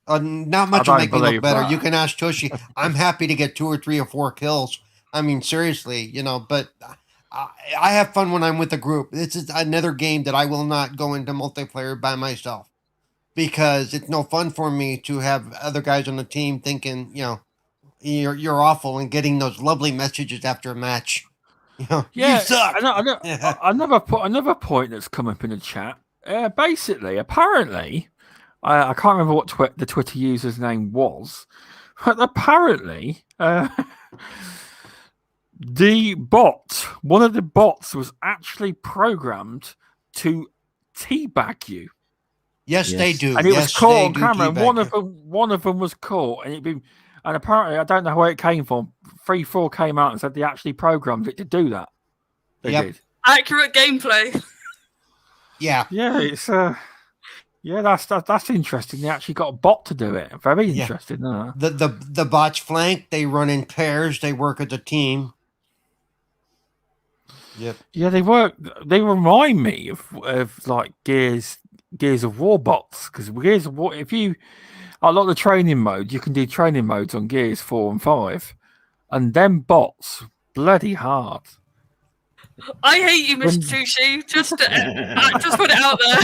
D: Not much
A: I
D: will
A: don't
D: make me look
A: believe
D: better.
A: that.
D: You can ask Tushy. I'm happy to get 2 or 3 or 4 kills. I mean, seriously, but I have fun when I'm with a group. This is another game that I will not go into multiplayer by myself because it's no fun for me to have other guys on the team thinking, you're awful and getting those lovely messages after a match.
A: Yeah,
D: you suck.
A: Another point that's come up in the chat. Basically, apparently, I can't remember what the Twitter user's name was, but apparently, one of the bots was actually programmed to teabag you.
D: Yes, they do.
A: And it was caught on
D: do
A: camera. And
D: teabag
A: one of them was caught, and apparently, I don't know where it came from. 3-4 came out and said they actually programmed it to do that. They did.
C: Accurate gameplay.
D: Yeah.
A: Yeah, it's that's interesting. They actually got a bot to do it. Very interesting.
D: The bots flank. They run in pairs. They work as a team. Yep.
A: Yeah, they work. They remind me of like Gears of War bots, because Gears of War, a lot of the training mode, you can do training modes on Gears 4 and 5, and them bots bloody hard.
C: I hate you, Mr. Sushi. Just put it out there.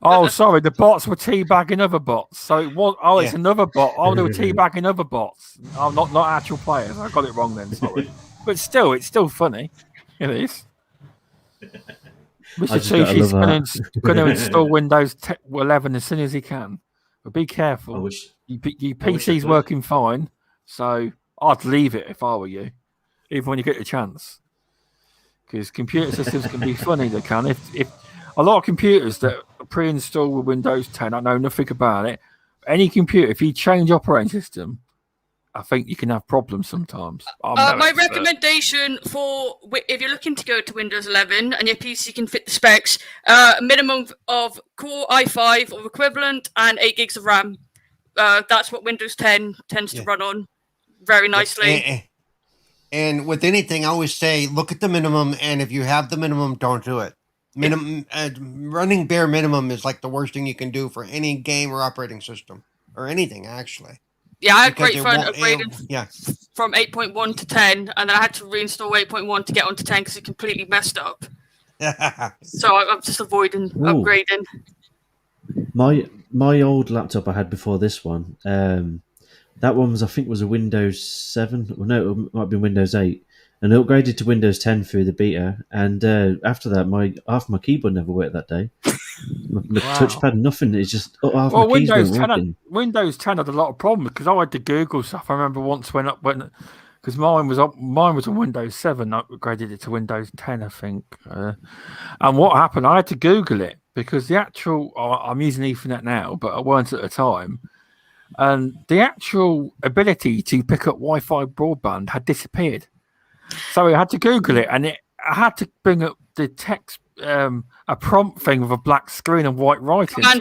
A: Oh, sorry, the bots were teabagging other bots. So it was. Oh, it's another bot. Oh, they were teabagging other bots. Oh, not actual players. I got it wrong then. Sorry, but still, it's still funny. It is. Mr. Sushi's going to install Windows 11 as soon as he can. But be careful. Your PC's working fine, so I'd leave it if I were you, even when you get the chance. Because computer systems can be funny. They can. If a lot of computers that are pre-installed with Windows 10, I know nothing about it. Any computer, if you change operating system, I think you can have problems sometimes.
C: My recommendation for if you're looking to go to Windows 11 and your PC can fit the specs, minimum of Core i5 or equivalent and 8 gigs of RAM. That's what Windows 10 tends to run on very nicely.
D: And with anything, I always say, look at the minimum, and if you have the minimum, don't do it. Running bare minimum is like the worst thing you can do for any game or operating system, or anything, actually.
C: Yeah, I had great fun upgrading from 8.1 to 10, and then I had to reinstall 8.1 to get onto 10 because it completely messed up. So I'm just avoiding upgrading.
B: My old laptop I had before this one, that one was, I think, was a Windows 7. Well, no, it might have been Windows 8. And it upgraded to Windows 10 through the beta. And after that, half my keyboard never worked that day. My touchpad, nothing. It's just half my keys weren't working.
A: Windows 10 had a lot of problems because I had to Google stuff. I remember once because mine was on Windows 7. I upgraded it to Windows 10, I think. And what happened? I had to Google it because the actual I'm using Ethernet now, but I weren't at the time. And the actual ability to pick up Wi-Fi broadband had disappeared. So I had to Google it, and I had to bring up the text, a prompt thing with a black screen and white writing. That's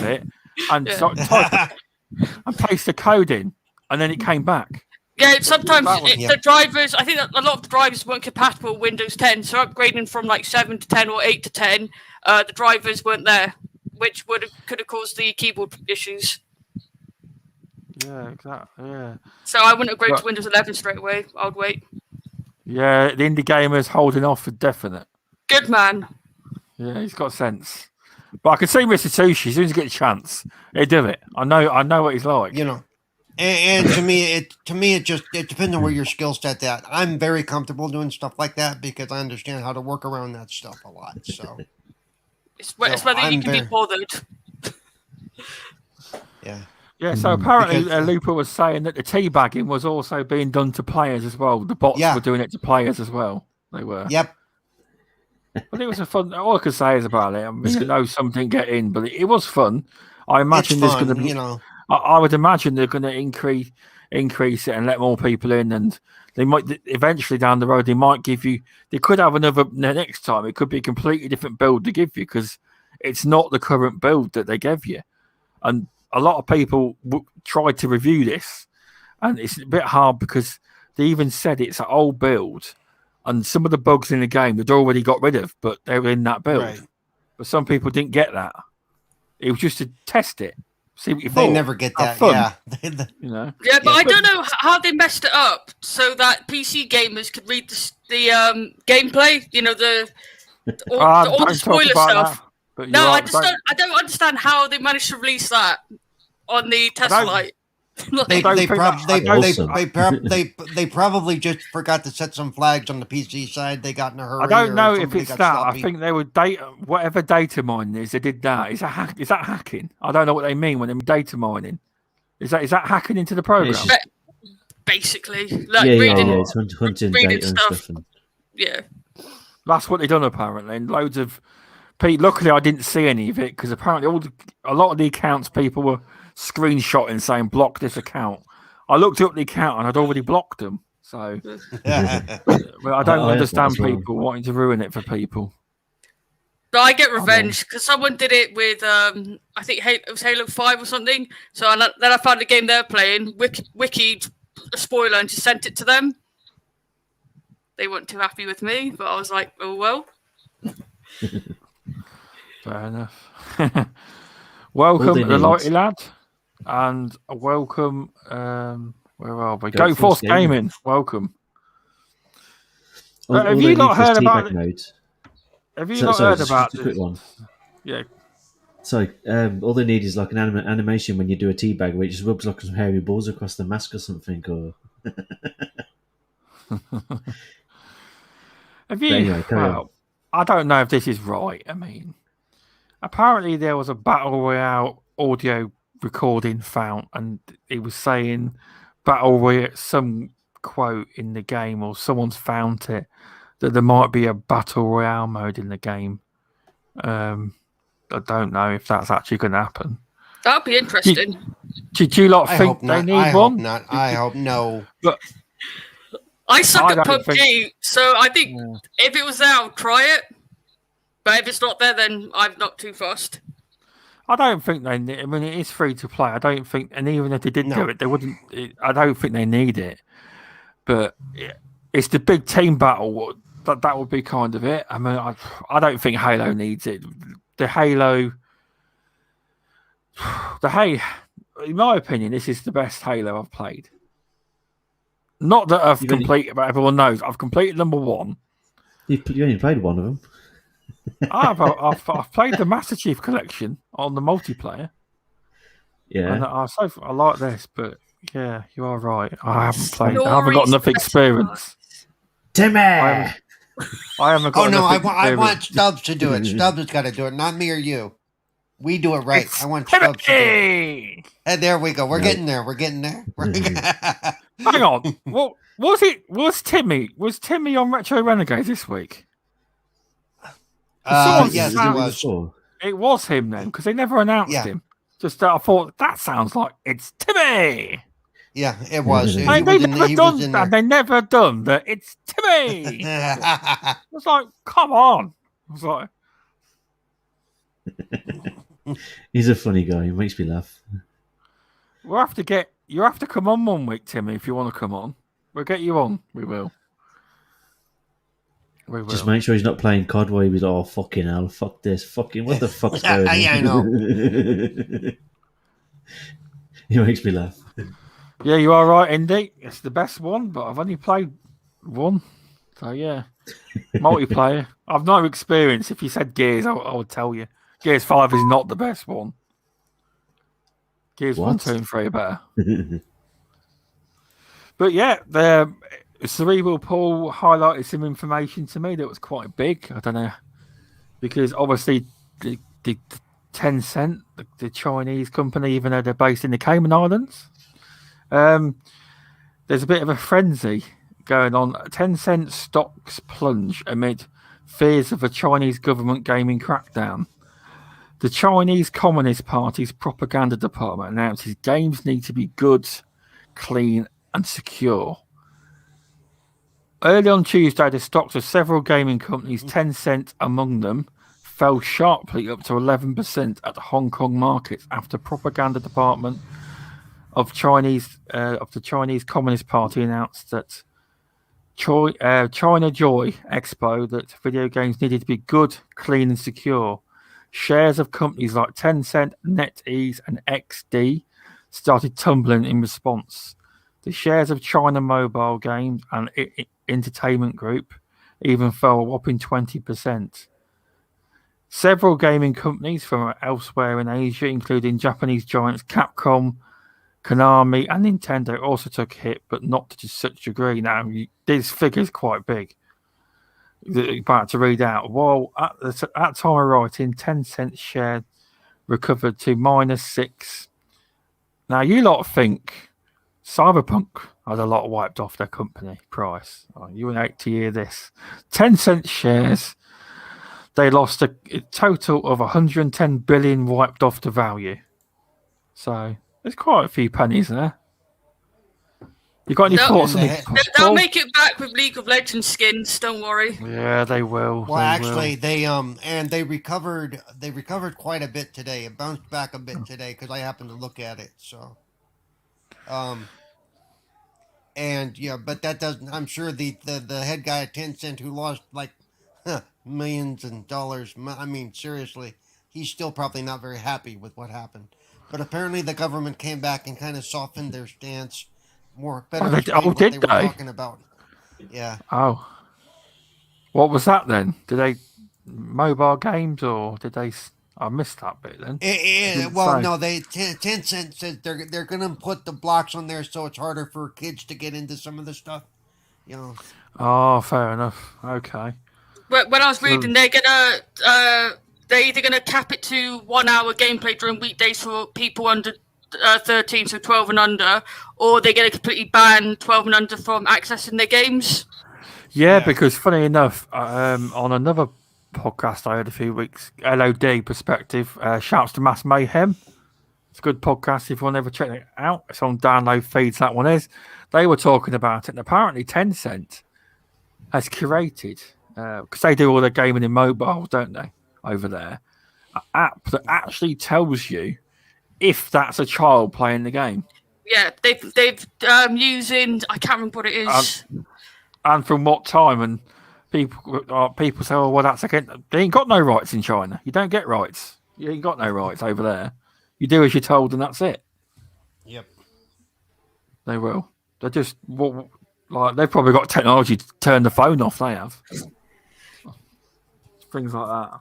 A: it. And and paste the code in, and then it came back.
C: Yeah, sometimes the drivers, I think that a lot of the drivers weren't compatible with Windows 10, so upgrading from like 7 to 10 or 8 to 10, the drivers weren't there, which could have caused the keyboard issues.
A: Yeah, exactly. Yeah.
C: So I wouldn't upgrade to Windows 11 straight away. I would wait.
A: Yeah, the indie gamer's holding off for definite.
C: Good man.
A: Yeah, he's got sense. But I can see Mr. Sushi, as soon as he gets a chance, he'll do it. I know what he's like.
D: And to me, it depends on where your skill set's at. I'm very comfortable doing stuff like that because I understand how to work around that stuff a lot. So
C: it's whether you can be bothered.
D: Yeah.
A: Yeah, so apparently Looper was saying that the teabagging was also being done to players as well. The bots were doing it to players as well. They were.
D: Yep.
A: But it was a fun. All I could say is about it. I mean, I know some didn't get in, but it was fun. I imagine
D: It's
A: there's going to
D: fun,
A: be.
D: you know.
A: I would imagine they're going to increase it and let more people in, and they might eventually down the road they might give you. They could have another next time. It could be a completely different build to give you because it's not the current build that they gave you. And a lot of people tried to review this, and it's a bit hard because they even said it's an old build, and some of the bugs in the game they'd already got rid of, but they were in that build.
D: Right.
A: But some people didn't get that. It was just to test it. See what you thought.
D: They never get that.
A: fun.
D: Yeah.
A: You know.
C: Yeah, but I don't know how they messed it up so that PC gamers could read the gameplay. You know, all the
A: Don't
C: spoiler
A: talk about
C: stuff.
A: that, but
C: No,
A: you're
C: I
A: right,
C: just I don't understand how they managed to release that on the test
A: don't-
C: flight.
D: They
A: don't
D: they,
A: think
D: prob-
A: that-
D: they,
A: I
D: they,
B: don't-
D: they probably just forgot to set some flags on the PC side. They got in a hurry.
A: I don't
D: or
A: know if
D: somebody
A: it's
D: got
A: that.
D: sloppy.
A: I think they were whatever data mining is. They did that. Is that hacking? I don't know what they mean when they're data mining. Is that hacking into the program?
B: it's just-
C: Basically, like
B: yeah,
C: reading,
B: It's hunting
C: reading
B: data and
C: stuff.
B: stuff. And
C: yeah.
A: That's what they done apparently. And loads of people. Luckily, I didn't see any of it because apparently a lot of the accounts people were screenshotting saying block this account. I looked up the account and I'd already blocked them. So well, I don't
B: I had that
A: understand
B: as well.
A: people wanting to ruin it for people.
C: But I get revenge because someone did it with I think it was Halo 5 or something. So then I found a game they're playing, wikied a spoiler and just sent it to them. They weren't too happy with me, but I was like, oh well.
A: Fair enough. Welcome,
B: All they
A: the
B: need.
A: Lighty Lad, and welcome. Where are we?
B: Go
A: Go
B: Force
A: Force Gaming. Welcome.
B: all
A: have
B: they
A: you
B: need
A: not
B: is
A: heard
B: this
A: about
B: teabag
A: it?
B: mode.
A: Have you
B: So-
A: not
B: sorry,
A: heard
B: just
A: about
B: a quick
A: this?
B: one.
A: Yeah.
B: So, all they need is like an animation when you do a teabag where it just rubs like some hairy balls across the mask or something. Or
A: Have you?
B: anyway, carry on.
A: Well, I don't know if this is right. I mean, apparently there was a battle royale audio recording found, and it was saying battle royale, some quote in the game, or someone's found it that there might be a battle royale mode in the game. I don't know if that's actually going to happen.
C: That'd be interesting.
A: Do you lot
D: I
A: think
D: hope
A: they
D: not.
A: need
D: I
A: one?
D: hope not. I hope no.
A: But
C: I suck
A: I
C: at
A: don't
C: PUBG, so I think if it was there, I'll try it. But if it's not there, then I'm not too fussed.
A: I don't think they need. I mean, it is free to play. I don't think, and even if they did
D: No.
A: do it, they wouldn't. I don't think they need it. But it's the big team battle. That would be kind of it. I mean, I don't think Halo needs it. The Halo, in my opinion, this is the best Halo I've played. Not that I've completed, but everyone knows I've completed number 1.
B: you only played one of them.
A: I've played the Master Chief Collection on the multiplayer.
B: Yeah.
A: And I like this, but yeah, you are right. I haven't played. I haven't
C: Stories
A: got enough
C: special
A: experience.
B: Timmy!
A: I haven't got
D: Oh no,
A: enough
D: I want
A: experience.
D: Stubbs to do it. Stubbs has got to do it, not me or you. We do it right. I want Stubbs to do it.
A: Hey!
D: Hey, there we go. We're
B: No.
D: getting there. We're getting there.
A: Hang on. What was it? Was Timmy on Retro Renegades this week?
D: Yes,
A: someone-
D: it was.
B: Before.
A: It was him then, because they never announced
D: Yeah.
A: him. Just I thought that sounds like it's Timmy.
D: Yeah, it was. He
A: And
D: was
A: they
D: in,
A: never
D: he
A: done
D: was in
A: that.
D: there.
A: They never done that. It's Timmy. I was like, come on. I was like,
B: He's a funny guy. He makes me laugh.
A: you have to come on one week, Timmy, if you want to come on. We'll get you on. We will. We will.
B: Just make sure he's not playing COD where he was, oh, fucking hell, fuck this, fucking, what the fuck's
D: Yeah,
B: going on?
D: yeah, I know.
B: He makes me laugh.
A: Yeah, you are right, Indy. It's the best one, but I've only played one. So, yeah. Multiplayer. I've no experience. If you said Gears, I would tell you. Gears 5 is not the best one. Gears 1,
B: What?
A: 2, and 3 are better. But, yeah, the Cerebral Paul highlighted some information to me that was quite big. I don't know. Because, obviously, the Tencent, the Chinese company, even though they're based in the Cayman Islands, there's a bit of a frenzy going on. Tencent stocks plunge amid fears of a Chinese government gaming crackdown. The Chinese Communist Party's propaganda department announces games need to be good, clean, and secure. Early on Tuesday, the stocks of several gaming companies, Tencent among them, fell sharply up to 11% at the Hong Kong markets after propaganda department of the Chinese Communist Party announced that China Joy Expo that video games needed to be good, clean, and secure. Shares of companies like Tencent, NetEase, and XD started tumbling in response. The shares of China Mobile Games and Entertainment Group even fell a whopping 20%. Several gaming companies from elsewhere in Asia, including Japanese giants Capcom, Konami, and Nintendo, also took a hit, but not to such a degree. Now, this figure is quite big. About to read out. While at time of writing, 10-cent share recovered to -6. Now, you lot think Cyberpunk had a lot wiped off their company price. Oh, you wouldn't hate to hear this. 10-cent shares, they lost a total of 110 billion wiped off the value. So there's quite a few pennies there. You got any thoughts on this?
C: They'll make it back with League of Legends skins. Don't worry.
A: Yeah, they will.
D: Well, actually, they recovered. They recovered quite a bit today. It bounced back a bit today because I happened to look at it. So, and yeah, but that doesn't. I'm sure the head guy at Tencent who lost like millions of dollars. I mean, seriously, he's still probably not very happy with what happened. But apparently, the government came back and kind of softened their stance. Better what they were talking about. Yeah.
A: Oh. What was that then? Did they mobile games or did they? I missed that bit then.
D: No. Tencent said they're going to put the blocks on there so it's harder for kids to get into some of the stuff. You know.
A: Oh, fair enough. Okay.
C: When I was reading, they're either gonna cap it to 1 hour gameplay during weekdays for people under 13, so 12 and under, or they're going to completely ban 12 and under from accessing their games.
A: Yeah, because funny enough, on another podcast I heard a few weeks, LOD Perspective, shouts to Mass Mayhem. It's a good podcast if you want to ever check it out. It's on download feeds, that one is. They were talking about it, and apparently Tencent has curated, because they do all their gaming in mobile, don't they, over there, an app that actually tells you if that's a child playing the game.
C: Yeah, they've using, I can't remember what it is.
A: And from what time, and people say, oh, well, that's again, they ain't got no rights in China. You don't get rights. You ain't got no rights over there. You do as you're told, and that's it.
D: Yep.
A: They will. They're just, they've probably got technology to turn the phone off, they have. Things like that.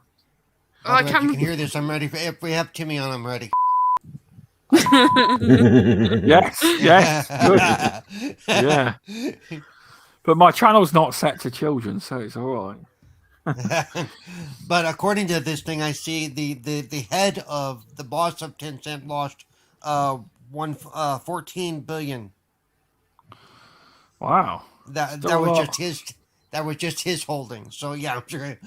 D: I can hear this. I'm ready. If we have Timmy on, I'm ready.
A: yes, good. Yeah. But my channel's not set to children, so it's all right.
D: But according to this thing, I see the head of the boss of Tencent lost 14 billion.
A: Wow.
D: That was just his holding. So yeah, I'm sure.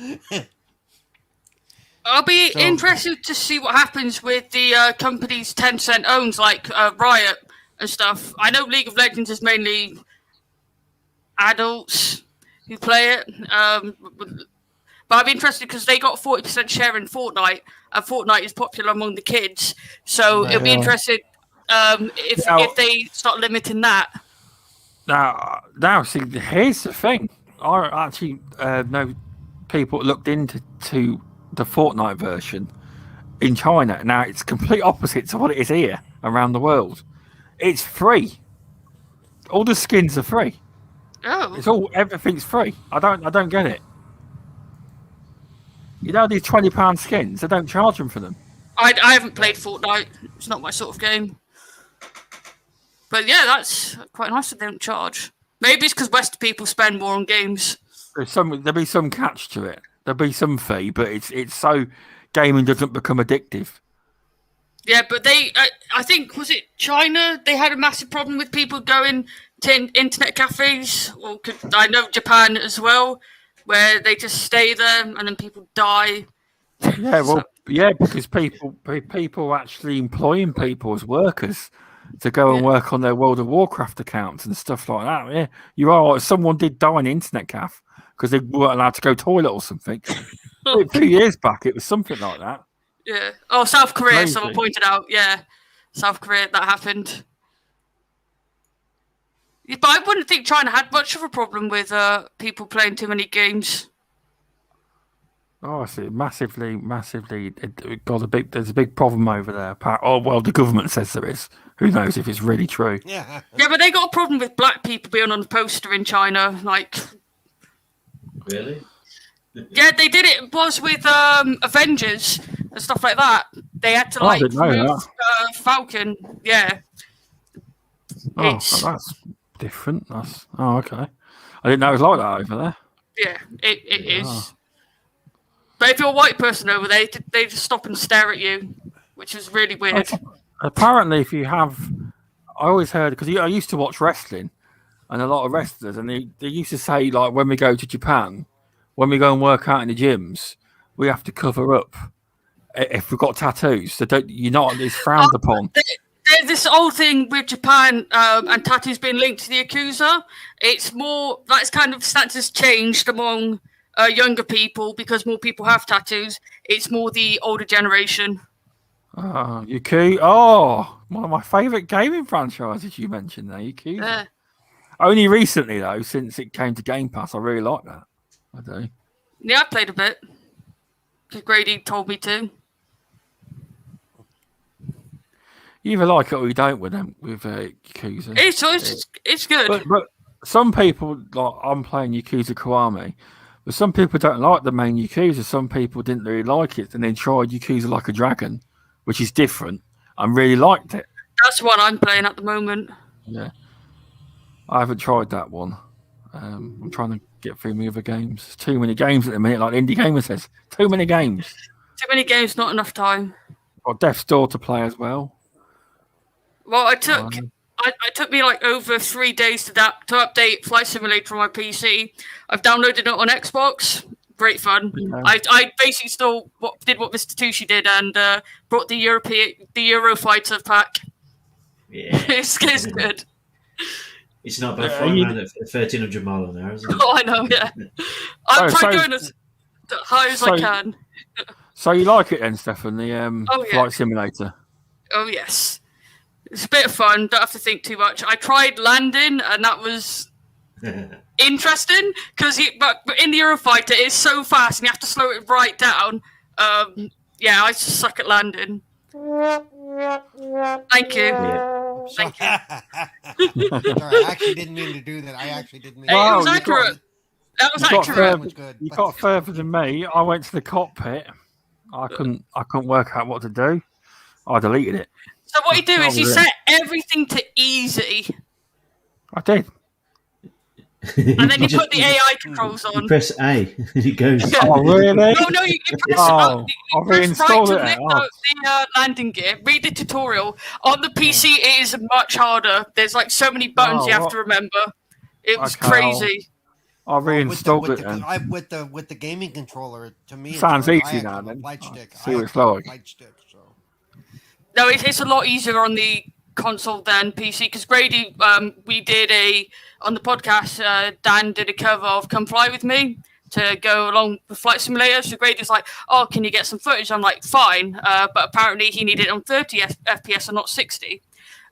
C: I'll be interested to see what happens with the companies Tencent owns, like Riot and stuff. I know League of Legends is mainly adults who play it, but I'm interested because they got 40% share in Fortnite, and Fortnite is popular among the kids. So it'll be interesting if they start limiting that.
A: Now, see, here's the thing. I actually know people looked into the Fortnite version in China. Now, it's complete opposite to what it is here around the world. It's free. All the skins are free.
C: Oh.
A: Everything's free. I don't get it. You know these £20 skins, they don't charge them for them.
C: I haven't played Fortnite. It's not my sort of game. But yeah, that's quite nice that they don't charge. Maybe it's because Western people spend more on games.
A: There'll be some catch to it. There'll be some fee, but it's so gaming doesn't become addictive.
C: Yeah, but I think, was it China? They had a massive problem with people going to internet cafes. Well, I know Japan as well. where they just stay there and then people die.
A: Yeah, well, yeah, because people are actually employing people as workers to go and work on their World of Warcraft accounts and stuff like that. Yeah, you are. Someone did die in internet cafe because they weren't allowed to go toilet or something. A few years back, it was something like that.
C: Yeah. Oh, South Korea.
A: Crazy.
C: Someone pointed out. Yeah, South Korea. That happened. But I wouldn't think China had much of a problem with people playing too many games.
A: Oh, I see. Massively. It got a big. There's a big problem over there. Oh well, the government says there is. Who knows if it's really true?
D: Yeah.
C: Yeah, but they got a problem with black people being on the poster in China. Like,
B: Really?
C: yeah, they did it. Was with Avengers and stuff like that. They had to
A: I
C: like
A: didn't know
C: remove
A: that.
C: Falcon. Yeah.
A: Oh,
C: It's-
A: that's different. Okay. I didn't know it was like that over there.
C: Yeah, it is.
A: Ah.
C: But if you're a white person over there, they just stop and stare at you, which is really weird.
A: Apparently, if you have, I always heard because I used to watch wrestling, and a lot of wrestlers, and they used to say like when we go to Japan, when we go and work out in the gyms, we have to cover up if we've got tattoos. So it's frowned upon.
C: There's this old thing with Japan and tattoos being linked to the Yakuza. It's more that's kind of status changed among younger people because more people have tattoos. It's more the older generation.
A: Yakuza. Oh, one of my favourite gaming franchises you mentioned there, Yakuza.
C: Yeah.
A: Only recently though, since it came to Game Pass, I really like that. I do.
C: Yeah, I played a bit. Because Grady told me to.
A: You either like it or you don't with them with Yakuza.
C: It's good.
A: But some people like I'm playing Yakuza Kiwami, but some people don't like the main Yakuza. Some people didn't really like it, and then tried Yakuza Like a Dragon, which is different, and really liked it.
C: That's what I'm playing at the moment.
A: Yeah, I haven't tried that one. I'm trying to get through my other games. There's too many games at the minute, like the Indie Gamer says. Too many games.
C: Too many games, not enough time.
A: Got Death's Door to play as well.
C: Well, it took me like over 3 days to update Flight Simulator on my PC. I've downloaded it on Xbox. Great fun.
A: Yeah.
C: I basically still did what Mr. Tucci did and brought the Eurofighter pack.
B: Yeah.
C: It's good.
B: It's not bad flying around at 1,300 miles an hour, is it?
C: Oh, I know, yeah. I'm trying going as high as I can.
A: So you like it then, Stephan, the
C: Oh, yeah.
A: Flight Simulator?
C: Oh, yes. It's a bit of fun. Don't have to think too much. I tried landing, and that was interesting because but in the Eurofighter, it's so fast, and you have to slow it right down. Yeah, I just suck at landing. Thank you.
B: Yeah.
C: Thank you.
D: Sorry, I actually didn't mean to do that. I actually didn't mean
C: Hey,
A: Wow,
C: it was
A: you
C: accurate. That was
A: you got
C: accurate.
A: further-
D: was good.
A: You got further than me. I went to the cockpit. I couldn't work out what to do. I deleted it.
C: So what you do is you
A: Oh,
C: set everything to easy,
A: I did.
C: and then you put the AI controls
B: You
C: on.
B: press A and it goes.
A: Oh, really?
C: No, you press,
A: Oh,
C: you
A: I've
C: press right
A: reinstalled
C: to
A: it
C: lift
A: now.
C: the landing gear. Read the tutorial. On the PC, it is much harder. There's like so many buttons
A: Oh,
C: you have
A: what?
C: to remember. It was
A: Okay,
C: crazy.
A: I reinstalled it then.
D: With the gaming controller, to me,
A: Sounds
D: I
A: easy
D: actually
A: now,
D: have a
A: then.
D: Light
A: Oh,
D: stick.
A: see
D: I
A: what
D: actually
A: it's
D: have a
A: like.
D: light stick, so.
C: No, it's a lot easier on the console than PC because Grady, we did on the podcast. Dan did a cover of "Come Fly with Me" to go along with Flight Simulator. So Grady's like, "Oh, can you get some footage?" I'm like, "Fine," but apparently he needed it on 30 FPS and not 60.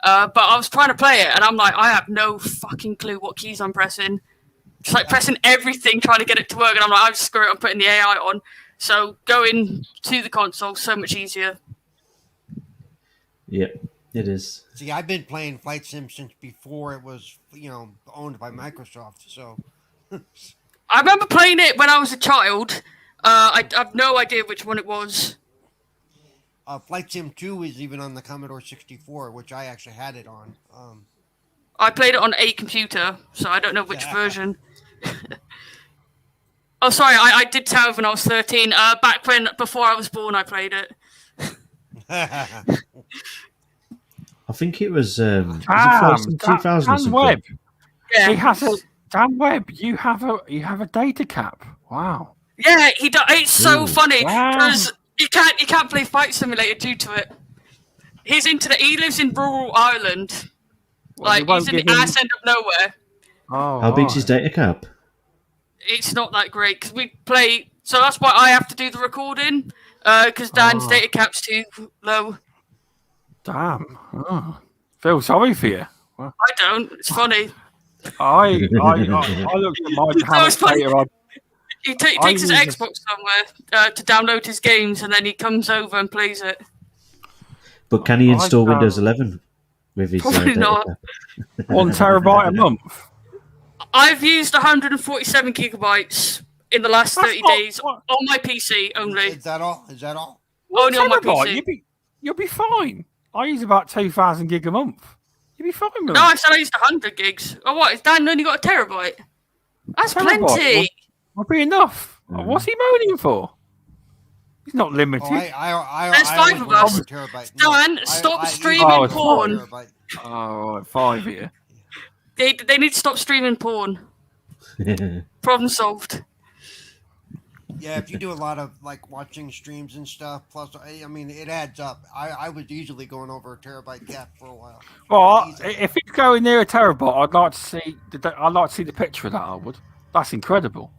C: But I was trying to play it, and I'm like, I have no fucking clue what keys I'm pressing. Just like pressing everything, trying to get it to work, and I'm like, I'm screw it. I'm putting the AI on. So going to the console so much easier.
B: Yep, it is.
D: See, I've been playing Flight Sim since before it was, owned by Microsoft. So,
C: I remember playing it when I was a child. I have no idea which one it was.
D: Flight Sim 2 is even on the Commodore 64, which I actually had it on.
C: I played it on a computer, so I don't know which version. Oh, sorry, I did tell when I was 13. Before I was born, I played it.
B: I think it was.
A: Dan
B: 2000 or something.
A: Webb.
C: Yeah.
A: He has a Dan Webb. You have a data cap. Wow.
C: Yeah, it's so
B: Ooh.
C: funny
A: Wow.
C: because you can't play Fight Simulator due to it. He lives in rural Ireland.
A: Well, they
C: Like
A: won't
C: he's in the
A: give him-
C: ass end of nowhere.
A: Oh,
B: How big's his
A: right.
B: data cap?
C: It's not that great because we play. So that's why I have to do the recording because Dan's
A: Oh.
C: data cap's too low.
A: Damn. Oh. Feel sorry for you.
C: I don't. It's funny.
A: I looked at my how much
C: funny.
A: data
C: He takes his Xbox somewhere to download his games, and then he comes over and plays it.
B: But can he install
A: I don't-
B: Windows 11 with his
C: Probably
B: data
C: not.
B: cap?
A: 1 terabyte a month.
C: I've used 147 gigabytes in the last
A: That's
C: 30
A: not-
C: days
A: what?
C: on my PC only.
D: Is that all? Is that all?
C: Only on my
A: Terabyte,
C: PC.
A: you'll be fine. I use about 2,000 gig a month. You'll be fine with
C: No,
A: that.
C: I said I used 100 gigs. Oh, what? Is Dan only got a terabyte? That's
A: Terabyte
C: plenty.
A: will be enough. What's he moaning for? He's not limited.
C: There's
D: I
C: five
D: always
C: of
D: went
C: us.
D: over a terabyte. No,
C: Dan,
D: I-
C: stop
D: I-
C: streaming
A: Oh, it's
C: porn.
D: Terabyte.
A: Oh, right, 5 here.
C: They need to stop streaming porn. Problem solved.
D: Yeah, if you do a lot of like watching streams and stuff, plus I mean it adds up. I was easily going over a terabyte cap for a while.
A: Well,
D: Easily.
A: if it's going near a terabyte, I'd like to see the picture of that. I would. That's incredible.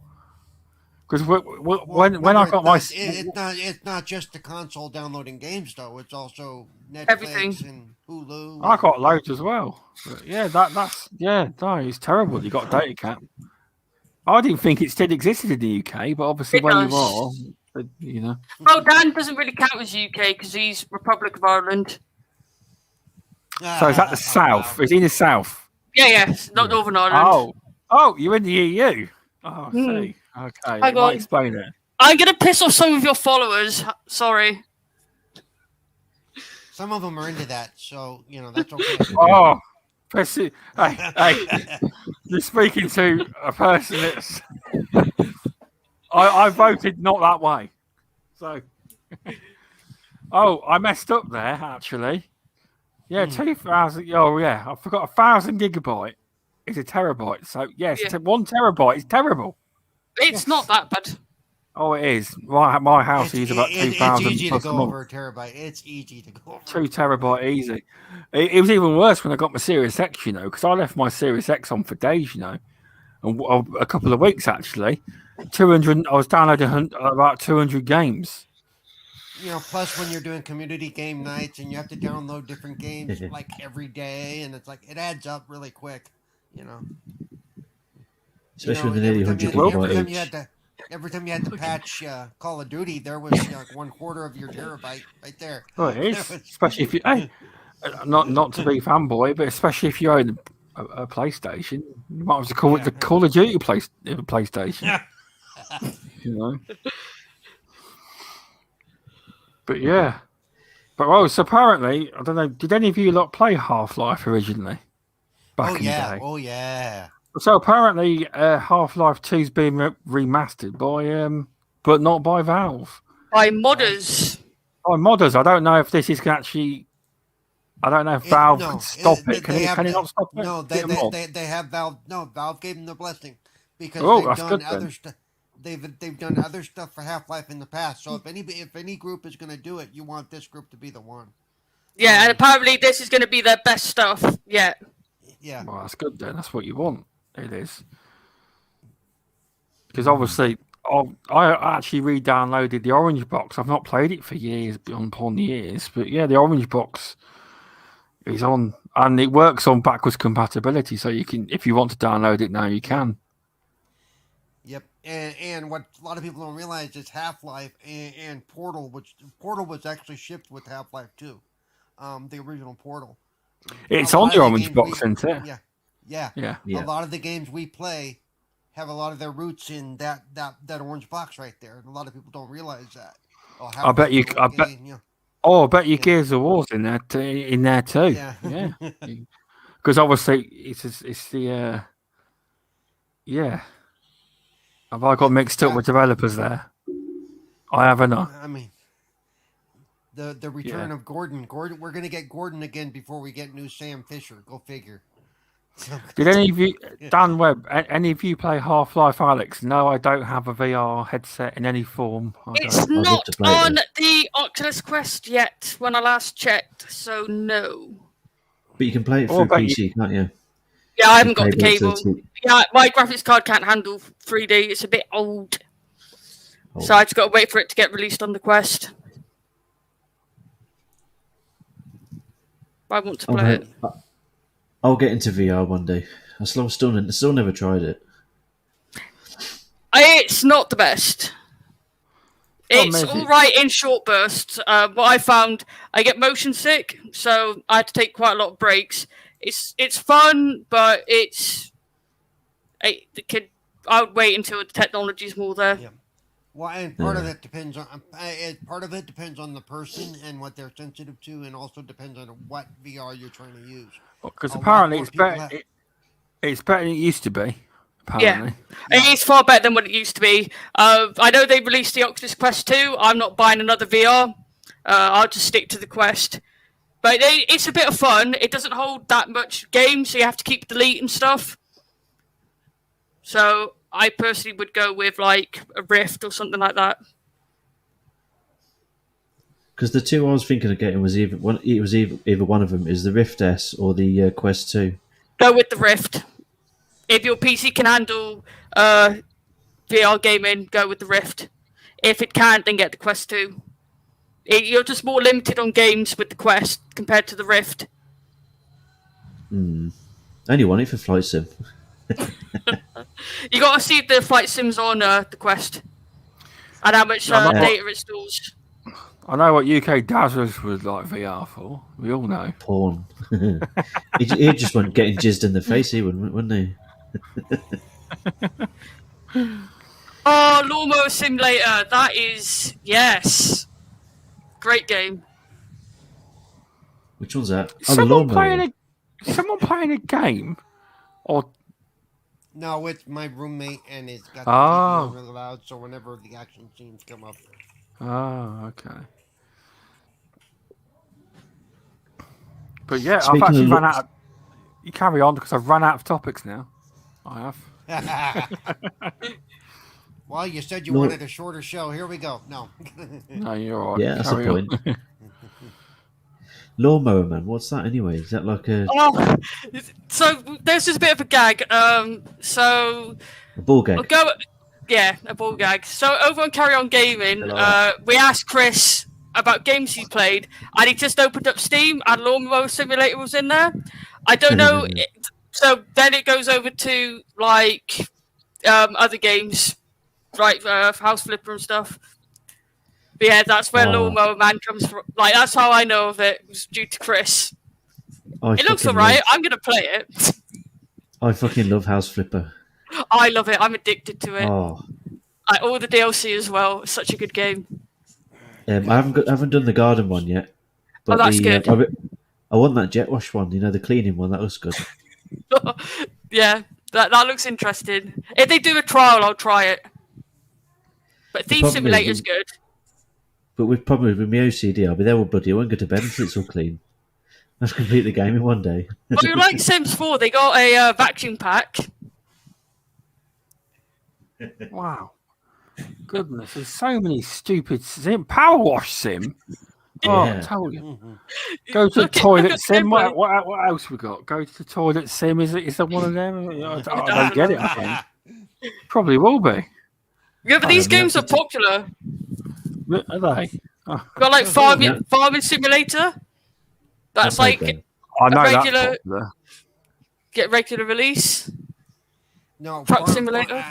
A: Because when I got my
D: it's not just the console downloading games though. It's also Netflix
C: Everything.
D: and Hulu.
A: I got loads as well. But yeah, no, it's terrible. You got data cap. I didn't think it still existed in the UK, but obviously
C: It
A: where
C: does.
A: you are, you know.
C: Well, Dan doesn't really count as UK because he's Republic of Ireland.
A: So is that the south? Is he in the south?
C: Yeah, not Northern Ireland.
A: Oh, you're in the EU. Oh, I
C: Hmm.
A: see. Okay,
C: I
A: that
C: got-
A: might explain it.
C: I'm gonna piss off some of your followers. Sorry.
D: Some of them are into that, so you know that's okay.
A: Oh, hey, you're speaking to a person that's. I voted not that way, so. Oh, I messed up there actually. Yeah, 2,000. Oh yeah, I forgot 1,000 gigabyte is a terabyte. So yes,
C: Yeah.
A: 1 terabyte is terrible.
C: It's not that bad.
A: Oh, it is. My house is about 2,000
D: It's easy to
A: plus a
D: go
A: month.
D: over a terabyte. It's easy to go over.
A: 2 terabyte easy. It was even worse when I got my Series X, you know, because I left my Series X on for days, you know, and a couple of weeks actually. 200. I was downloading about 200 games.
D: You know, plus when you're doing community game nights and you have to download different games like every day, and it's like it adds up really quick. You know,
B: Especially with
D: every
B: the
D: time
B: nearly
D: you-
B: 100
D: every time
B: gigabyte
D: you had
B: each.
D: to every time you had to patch Call of Duty, there was like 1/4 of your terabyte right there.
A: Oh, it is, especially if you. Hey, not to be fanboy, but especially if you own a PlayStation, you might have to call it the Call of Duty PlayStation. You know. But yeah. But so apparently, I don't know. Did any of you play Half-Life originally? Back in the day.
D: Oh yeah.
A: So apparently, Half-Life 2's been remastered by, but not by Valve.
C: By modders.
A: By modders. I don't know if this is actually. I don't know if Valve can stop it. Can it not stop it?
D: No,
A: Get a mod?
D: they have Valve. No, Valve gave them the blessing because
A: Oh,
D: they've
A: that's
D: done
A: good
D: other
A: then.
D: stuff. They've done other stuff for Half-Life in the past. So if any group is going to do it, you want this group to be the one.
C: Yeah, and apparently this is going to be their best stuff yet.
D: Yeah.
A: Well, that's good then. That's what you want. It is. Because obviously, I actually re-downloaded the Orange Box. I've not played it for years, upon years. But yeah, the Orange Box is on, and it works on backwards compatibility. So you can, if you want to download it now, you can.
D: Yep. And what a lot of people don't realize is Half-Life and Portal, which Portal was actually shipped with Half-Life 2, the original Portal.
A: It's
D: A
A: on
D: lot
A: the
D: of
A: Orange
D: games
A: Box, isn't it?
D: Yeah.
A: Yeah.
D: A lot of the games we play have a lot of their roots in that orange box right there, and a lot of people don't realize that.
A: I bet you. Oh, I bet you Gears of War's in there too.
D: Yeah.
A: Yeah. Because obviously it's the. Yeah. Have I got mixed up with developers there? I haven't.
D: I mean, the return of Gordon. We're gonna get Gordon again before we get new Sam Fisher. Go figure.
A: Did any of you, Dan Webb, any of you play Half-Life Alex? No, I don't have a VR headset in any form.
C: It's
B: love
C: not
B: to play it,
C: on the Oculus Quest yet when I last checked, so no.
B: But you can play it
A: What
B: through
A: about
B: PC, can't you?
C: Yeah, I haven't got the
B: cable
C: cable.
B: to the
C: Yeah, my graphics card can't handle 3D. It's a bit old.
B: Oh.
C: So I just got to wait for it to get released on the Quest. I want to play it.
B: I'll get into VR one day. I still never tried it.
C: It's not the best. It's
A: amazing.
C: all right in short bursts. What I found, I get motion sick, so I had to take quite a lot of breaks. It's fun, but I would wait until the technology's more there.
D: Yeah. Well, and part of it depends on the person and what they're sensitive to, and also depends on what VR you're trying to use.
A: Because
D: A lot
A: apparently
D: more
A: it's
D: people
A: better.
D: have-
A: It's better than it used to be. Apparently.
C: Yeah, it's far better than what it used to be. I know they released the Oculus Quest 2. I'm not buying another VR. I'll just stick to the Quest. But it's a bit of fun. It doesn't hold that much game, so you have to keep deleting stuff. So I personally would go with like a Rift or something like that.
B: Because the two I was thinking of getting was either one of them is the Rift S or the Quest 2.
C: Go with the Rift. If your PC can handle VR gaming, go with the Rift. If it can't, then get the Quest 2. You're just more limited on games with the Quest compared to the Rift.
B: Only want it for flight sim.
C: You got to see the flight sims on the Quest and how much data it stores.
A: I know what UK Dazzlers was like VR for. We all know.
B: Porn. he just wouldn't getting jizzed in the face, wouldn't he?
C: Oh, Lawnmower Simulator. That is, yes. Great game.
B: Which one's that?
A: Is someone playing a game? Or
D: No, it's my roommate, and it's got the
A: Oh.
D: TV really loud, so whenever the action scenes come up.
A: Oh, okay. But yeah,
B: Speaking
A: I've actually
B: of
A: run out of... You carry on, because I've run out of topics now. I have.
D: Well, you said you
B: No.
D: wanted a shorter show. Here we go. No.
A: No, you're all right.
B: Yeah, that's the
A: Carry on.
B: point. Lawnmower Man, what's that anyway? Is that like a
C: Oh, so there's just a bit of a gag. So
B: ball gag?
C: I'll go. Yeah, a ball gag. So over on Carry On Gaming, we asked Chris about games he played, and he just opened up Steam, and Lawnmower Simulator was in there. I don't know. So then it goes over to like other games, like House Flipper and stuff. But yeah, that's where Lawnmower Man comes from. Like, that's how I know of it. It was due to Chris. It looks alright. I'm gonna play it.
B: I fucking love House Flipper.
C: I love it. I'm addicted to it.
B: Oh,
C: All the DLC as well. It's such a good game.
B: I haven't done the garden one yet. But
C: that's good.
B: I want that jet wash one. You know, the cleaning one. That looks good.
C: Yeah, that looks interesting. If they do a trial, I'll try it. But Thief Simulator's good.
B: But with my OCD, I'll be there all bloody. I won't go to bed until it's all clean. I've complete the game in one day.
C: Well, you like Sims 4? They got a vacuum pack.
A: Wow. Goodness, there's so many stupid Power Wash sim. Oh, I
B: Yeah.
A: told you. Go to the toilet sim. What else we got? Go to the toilet sim. Is there one of them? I don't get it, I think. Probably will be.
C: Yeah, but these games are popular.
A: Are they? Oh,
C: Got like farming simulator. That's like
A: I know
C: regular-
A: that's popular.
C: get regular release.
D: No.
C: Truck Simulator?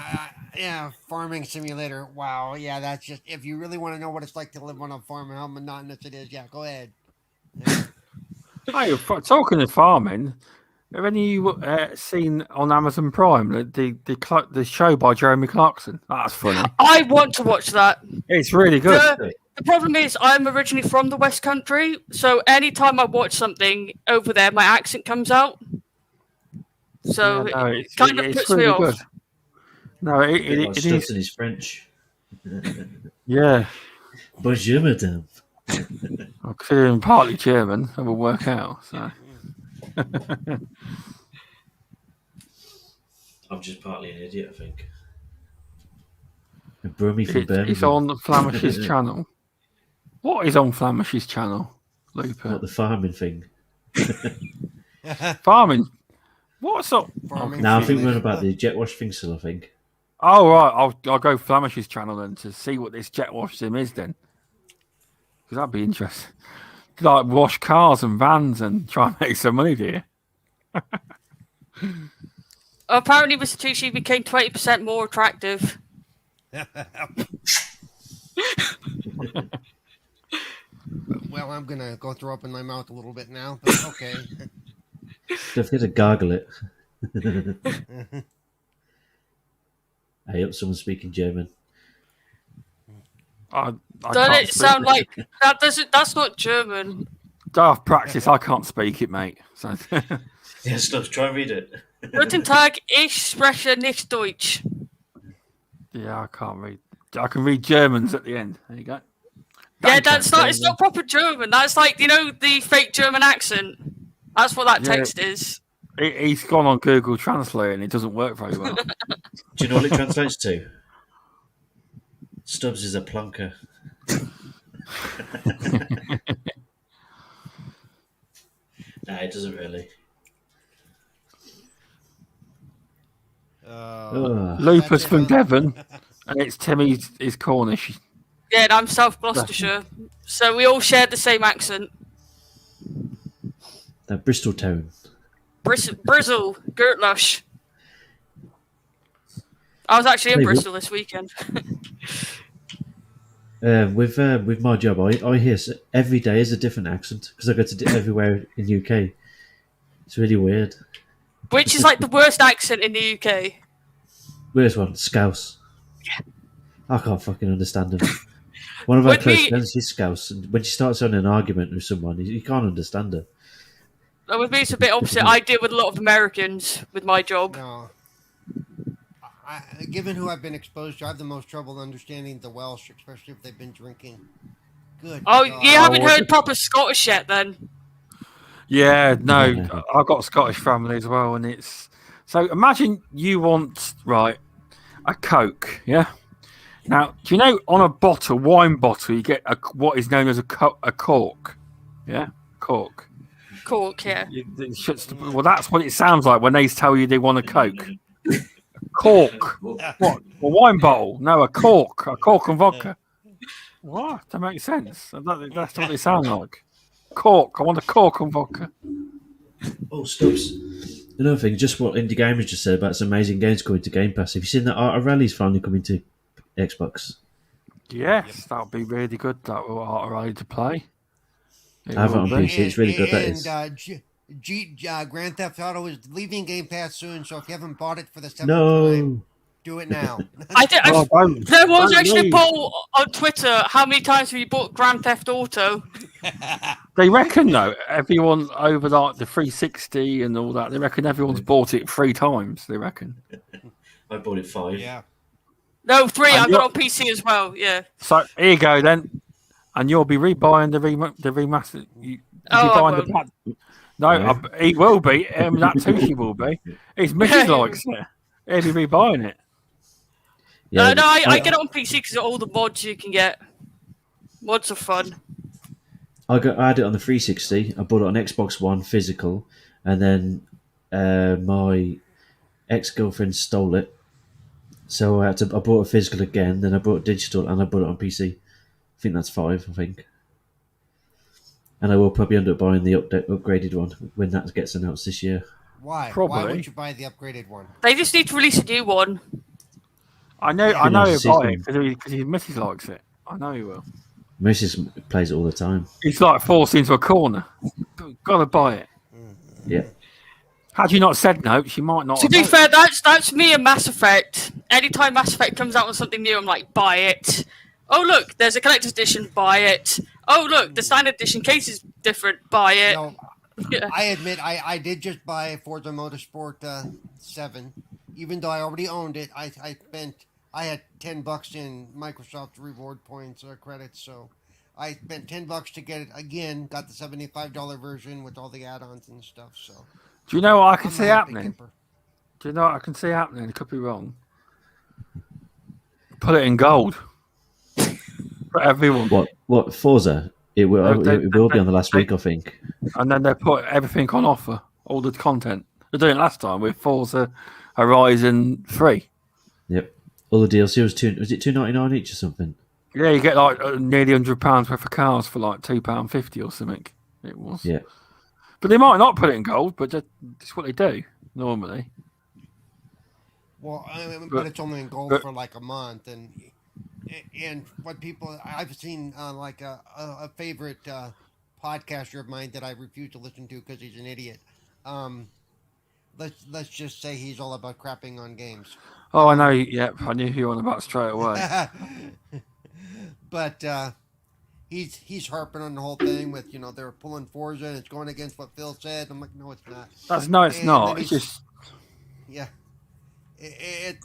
D: Yeah, Farming Simulator. Wow. Yeah, that's just... If you really want to know what it's like to live on a farm and how monotonous it is, yeah, go ahead.
A: Hey, talking of farming, have any of you seen on Amazon Prime the show by Jeremy Clarkson? That's funny.
C: I want to watch that.
A: It's really good.
C: The problem is I'm originally from the West Country, so anytime I watch something over there, my accent comes out. So it kind of puts me off.
A: Good. No, it is.
B: In his French.
A: Yeah.
B: Bonjour, madame.
A: I'm considering partly German. It will work out. So.
B: I'm just partly an idiot, I think. A Brummy from
A: It's
B: Birmingham.
A: on Flamish's channel. What is on Flamish's channel, Looper?
B: What, the farming thing?
A: Farming. What's up?
D: Farming
B: No, I think
D: family.
B: we're on about the jet wash thing still, I think.
A: Oh, right. I'll go Flamish's channel then to see what this jet wash sim is then. Because that'd be interesting. Like wash cars and vans and try and make some money, do you?
C: Apparently, Mr. Tucci became 20% more attractive.
D: Well, I'm gonna go throw up in my mouth a little bit now, but okay.
B: Don't forget to gargle it. Hey, up, someone speaking German.
A: I
C: Doesn't
A: can't
C: it
A: speak
C: sound like that? Doesn't that's not German?
A: Daft practice. I can't speak it, mate. So
B: Yeah, Stubz, try and read it.
C: Guten Tag, ich spreche nicht Deutsch.
A: yeah, I can't read. I can read Germans at the end. There you go.
C: Yeah, that's not. It's not proper German. That's like the fake German accent. That's what that
A: Yeah.
C: text is.
A: He's gone on Google Translate and it doesn't work very well.
B: Do you know what it translates to? Stubz is a plunker. Nah, it doesn't really. Ugh.
A: Lupus from Devon, and it's Timmy is Cornish.
C: Yeah, and I'm South Gloucestershire, so we all share the same accent.
B: That Bristol tone.
C: Brizzle, Gertlush. I was actually in
B: Hey,
C: Bristol this weekend.
B: With my job, I hear every day is a different accent because I go to everywhere in the UK. It's really weird.
C: Which is like the worst accent in the UK.
B: Where's one? Scouse. Yeah. I can't fucking understand him. One of our
C: With
B: close
C: me-
B: friends is Scouse, and when she starts on an argument with someone, you can't understand her.
C: With me, it's a bit opposite. I deal with a lot of Americans with my job.
D: No. Given who I've been exposed to, I have the most trouble understanding the Welsh, especially if they've been drinking. Good.
C: Oh,
D: God.
C: you haven't heard proper Scottish yet, then?
A: Yeah, no, I've got a Scottish family as well, and it's so. Imagine you want a Coke, yeah. Now, do you know on a wine bottle, you get what is known as a cork, yeah, cork.
C: Cork, yeah.
A: Well, that's what it sounds like when they tell you they want a Coke. Cork. What? A wine bottle? No, a cork and vodka. What? That makes sense. That's what they sound like. Cork. I want a cork and vodka.
B: Oh, Stubbs. Another thing, just what Indie Gamers just said about some amazing games coming to Game Pass. Have you seen that Art of Rally's finally coming to Xbox?
A: Yes, that would be really good. That will Art of Rally to play.
B: I have it on PC. It's really good. That is.
D: Grand Theft Auto is leaving Game Pass soon, so if you haven't bought it for the seventh
B: No.
D: time, do it now.
C: There was actually a poll on Twitter. How many times have you bought Grand Theft Auto?
A: They reckon though, everyone over like the 360 and all that, they reckon everyone's bought it 3 times. They reckon.
B: I bought it 5.
D: Yeah.
C: No, 3.
A: And
C: I got it on PC as well. Yeah.
A: So here you go then, and you'll be rebuying the remaster. No, he will be. That too, she will be. His missus likes it. He'll be rebuying it.
B: Yeah,
C: No, I get it on PC because of all the mods you can get. Mods are fun.
B: I had it on the 360. I bought it on Xbox One physical, and then my ex-girlfriend stole it. So I bought a physical again. Then I bought digital, and I bought it on PC. I think that's 5. I think, and I will probably end up buying the upgraded one when that gets announced this year.
D: Why?
A: Probably.
D: Why would you buy the upgraded one?
C: They just need to release a new one.
A: I know he'll buy it because his missus likes it. I know he will.
B: Mrs. plays it all the time.
A: He's like forced into a corner. Gotta buy it.
B: Yeah.
A: Had you not said no, she might not.
C: To be fair, that's me and Mass Effect. Anytime Mass Effect comes out with something new, I'm like, buy it. Oh look, there's a collector's edition, buy it. Oh look, the standard edition case is different, buy it.
D: No,
C: Yeah.
D: I admit I did just buy Forza Motorsport 7, even though I already owned it. I had $10 in Microsoft reward points or credits, so I spent $10 to get it again. Got the $75 version with all the add-ons and stuff. So
A: Do you know what I can
D: I'm
A: see
D: a happy
A: happening?
D: camper.
A: Do you know what I can see happening? It could be wrong. Put it in gold for everyone.
B: What Forza? It will be on the last week, I think.
A: And then they put everything on offer, all the content. They did it last time with Forza Horizon 3.
B: Yep. All the DLC was it $2.99 each or something?
A: Yeah, you get like nearly £100 worth of cars for like £2.50 or something. It was.
B: Yeah.
A: But they might not put it in gold, but that's what they do normally.
D: Well, but it's only in gold for like a month, and what people I've seen like a favorite podcaster of mine that I refuse to listen to because he's an idiot. Let's just say he's all about crapping on games.
A: Oh, I know. Yep, I knew who you were on about straight away.
D: But he's harping on the whole thing with they're pulling Forza and it's going against what Phil said. I'm like, no, it's not.
A: It's not. It's just
D: yeah.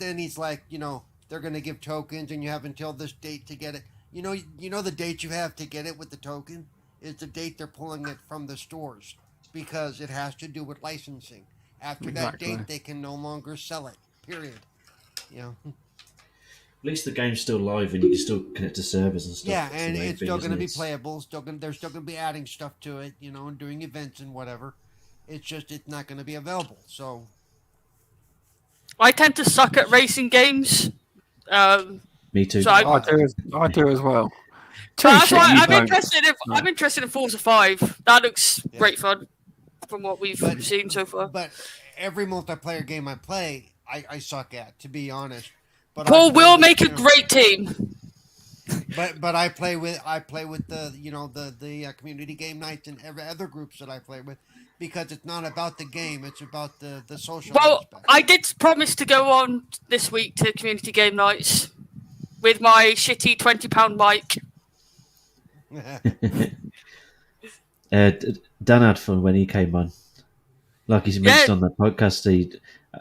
D: Then he's like, they're going to give tokens and you have until this date to get it. You know the date you have to get it with the token is the date they're pulling it from the stores because it has to do with licensing. After that date, they can no longer sell it. Period.
B: At least the game's still live and you can still connect to servers and stuff.
D: Yeah, and it's still going to be playable. They're still going to be adding stuff to it, and doing events and whatever. It's just it's not going to be available. So
C: I tend to suck at racing games.
B: Me too.
C: So
A: I do as well.
C: That's why I'm interested in Forza 5. That looks great fun from what we've seen so far.
D: But every multiplayer game I play, I suck at, to be honest. But
C: Paul will make a great team.
D: But I play with the community game nights and every other groups that I play with because it's not about the game, it's about the social aspect.
C: I did promise to go on this week to community game nights with my shitty £20 mic.
B: Dan had fun when he came on. Like he's mentioned on that podcast,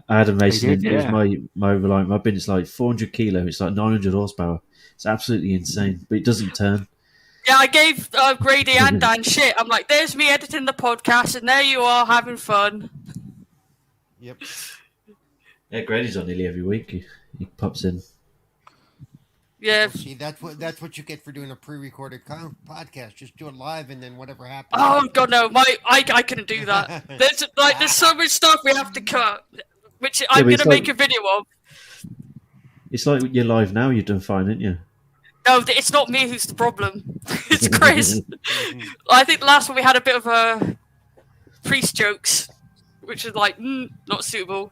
B: I had him racing. It was my bin. It's like 400 kilo. It's like 900 horsepower. It's absolutely insane, but it doesn't turn.
C: Yeah, I gave Grady and Dan shit. I'm like, there's me editing the podcast, and there you are having fun.
D: Yep.
B: Yeah, Grady's on nearly every week. He pops in.
C: Yeah.
D: Well, see, that's what you get for doing a pre-recorded podcast. Just do it live, and then whatever happens.
C: Oh God, no! I couldn't do that. There's so much stuff we have to cut, which I'm gonna make a video of.
B: It's like you're live now. You're done fine, aren't you?
C: No, it's not me who's the problem. It's Chris. I think the last one we had a bit of a priest jokes, which is like not suitable.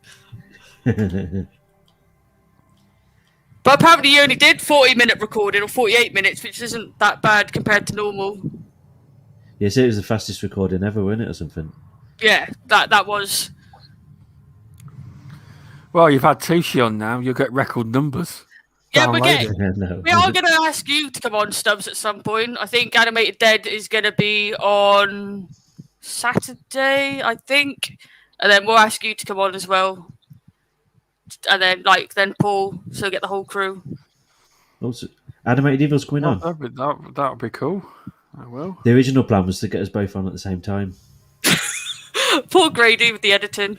C: But apparently you only did 40-minute recording or 48 minutes, which isn't that bad compared to normal.
B: Yeah, so it was the fastest recording ever, wasn't it, or something?
C: Yeah, that was.
A: Well, you've had Tushi on now. You'll get record numbers.
C: Yeah, we are going to ask you to come on, Stubz, at some point. I think Animated Dead is going to be on Saturday, I think. And then we'll ask you to come on as well. And then Paul, so get the whole crew.
B: Also, Animated Evil's coming on.
A: That would be cool. I will.
B: The original plan was to get us both on at the same time.
C: Poor Grady with the editing.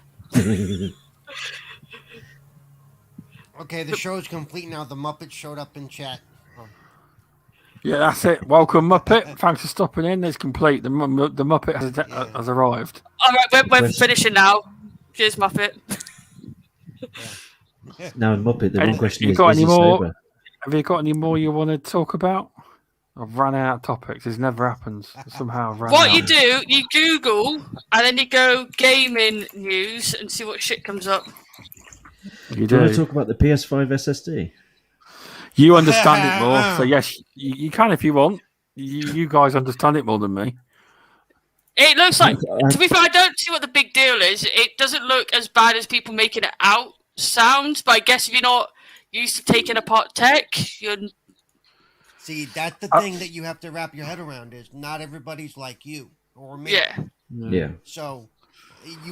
D: Okay, the show's complete now. The Muppets showed up in chat.
A: Yeah, that's it. Welcome, Muppet. Thanks for stopping in. It's complete. The Muppet has arrived.
C: All right, we're finishing now. Cheers, Muppet.
B: Now, Muppet, the one question is
A: he
B: sober?
A: Have you got any more you want to talk about? I've run out of topics. This never happens. Somehow I've run out.
C: You do, you Google, and then you go gaming news and see what shit comes up.
A: You
B: do you want to talk about the PS5 SSD? You
A: understand it more, so yes, you can if you want. You guys understand it more than me.
C: It looks like, to be fair, I don't see what the big deal is. It doesn't look as bad as people making it out sounds, but I guess if you're not used to taking apart tech, you're...
D: See, that's the thing that you have to wrap your head around is not everybody's like you or me.
B: Yeah.
D: So,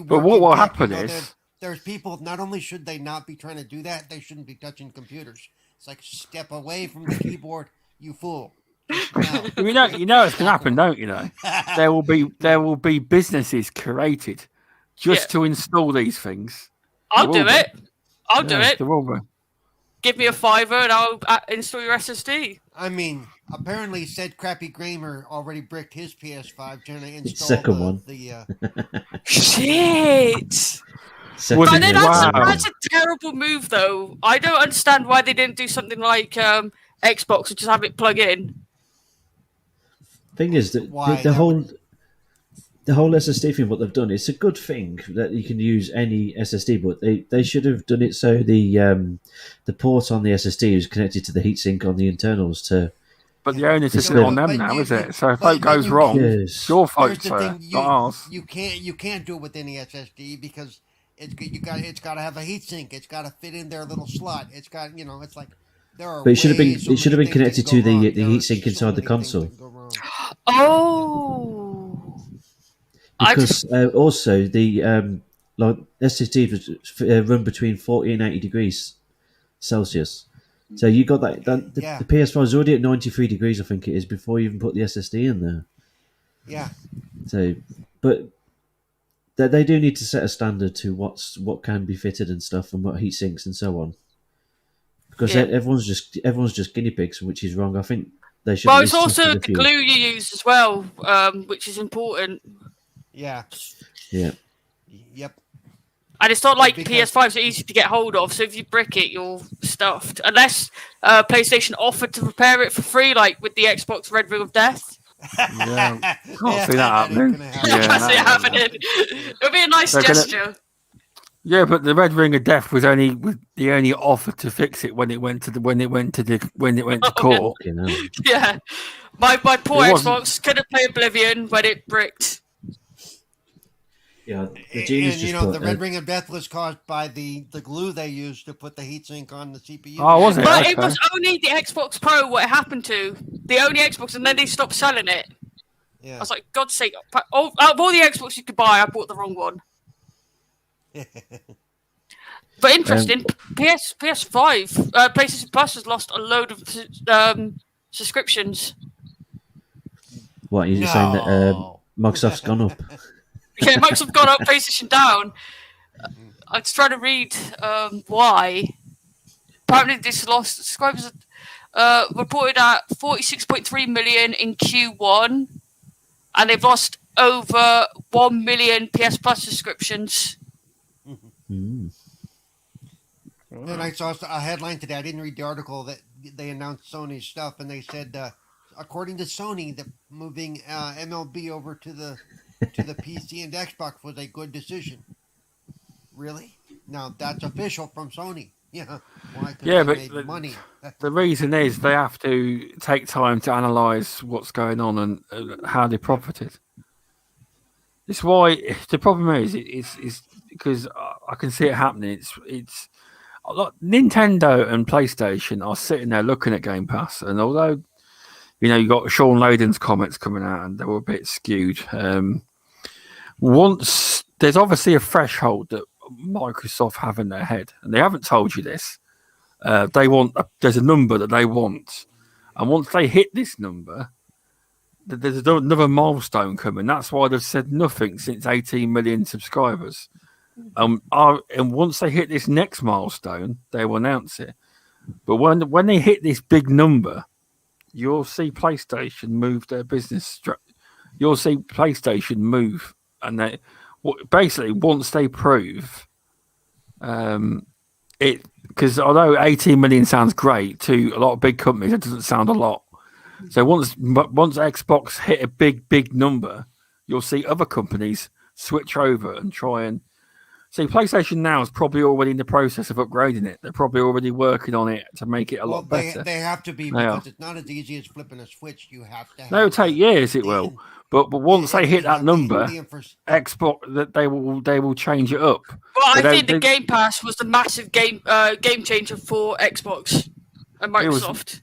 A: but what will happen is...
D: There's people, not only should they not be trying to do that, they shouldn't be touching computers. It's like, step away from the keyboard, you fool.
A: You know it's going to happen, don't you know? There will be businesses created just to install these things.
C: I'll do it. I'll do it.
A: There will be.
C: Give me a $5 and I'll install your SSD.
D: I mean, apparently said crappy Gamer already bricked his PS5 trying to install
B: second one.
C: Shit! But then that's a terrible move, though. I don't understand why they didn't do something like Xbox, or just have it plug in.
B: Thing is that the whole SSD thing, what they've done, it's a good thing that you can use any SSD, but they should have done it so the port on the SSD is connected to the heatsink on the internals to.
A: But the onus isn't on them now, is it? So if it goes wrong, it's your fault, sir, not ours.
D: You can't do it with any SSD because it's got to have a heatsink. It's got to fit in their little slot. It's got it's like there are.
B: But it should have been connected to the heatsink inside the console.
C: Oh.
B: Because also the SSD run between 40 and 80 degrees Celsius. So you got that. The PS5 is already at 93 degrees, I think it is, before you even put the SSD in there.
D: Yeah.
B: So, but they do need to set a standard to what can be fitted and stuff, and what heat sinks and so on. Because everyone's just guinea pigs, which is wrong. I think they should.
C: Well, it's also the glue you use as well, which is important.
D: Yeah.
B: Yeah.
D: Yep.
C: And it's not like PS5s are easy to get hold of, so if you brick it, you're stuffed. Unless PlayStation offered to repair it for free, like with the Xbox Red Ring of Death.
A: Yeah, can't see that happening.
C: I can't see it happening. It would be a nice gesture.
A: Yeah, but the Red Ring of Death was the only offer to fix it when it went to court.
C: Yeah, my poor Xbox couldn't play Oblivion when it bricked.
B: Yeah, the
D: Red Ring of Death was caused by the glue they used to put the heatsink on the CPU.
A: Oh, was it?
C: But it was only the Xbox Pro what it happened to. The only Xbox, and then they stopped selling it.
D: Yeah.
C: I was like, God's sake, out of all the Xbox you could buy, I bought the wrong one. But interesting, PS5, PlayStation Plus has lost a load of subscriptions.
B: What, you're saying that Microsoft's gone up?
C: Yeah, Microsoft gone up, PlayStation down. I was trying to read why. Apparently, this lost subscribers reported at 46.3 million in Q1, and they've lost over 1 million PS Plus subscriptions.
D: And I saw a headline today. I didn't read the article that they announced Sony's stuff, and they said, according to Sony, that moving MLB over to the PC and Xbox was a good decision. Really? Now that's official from Sony. Yeah. Why?
A: Yeah, but
D: money.
A: The reason is they have to take time to analyse what's going on and how they profited. It's why the problem is because I can see it happening. It's Nintendo and PlayStation are sitting there looking at Game Pass, and although you got Sean Layden's comments coming out and they were a bit skewed. Once there's obviously a threshold that Microsoft have in their head, and they haven't told you this. There's a number that they want, and once they hit this number, there's another milestone coming. That's why they've said nothing since 18 million subscribers. And once they hit this next milestone, they will announce it. But when they hit this big number, you'll see PlayStation move their business. You'll see PlayStation move, and they basically once they prove it, because although 18 million sounds great to a lot of big companies, it doesn't sound a lot. So once Xbox hit a big number, you'll see other companies switch over and try and see. PlayStation now is probably already in the process of upgrading it. They're probably already working on it to make it a lot better.
D: They have to be, because it's not as easy as flipping a switch. You have to.
A: It'll take years. It will, but once they hit that number, Xbox that they will change it up.
C: Well, I think the Game Pass was the massive game changer for Xbox and Microsoft.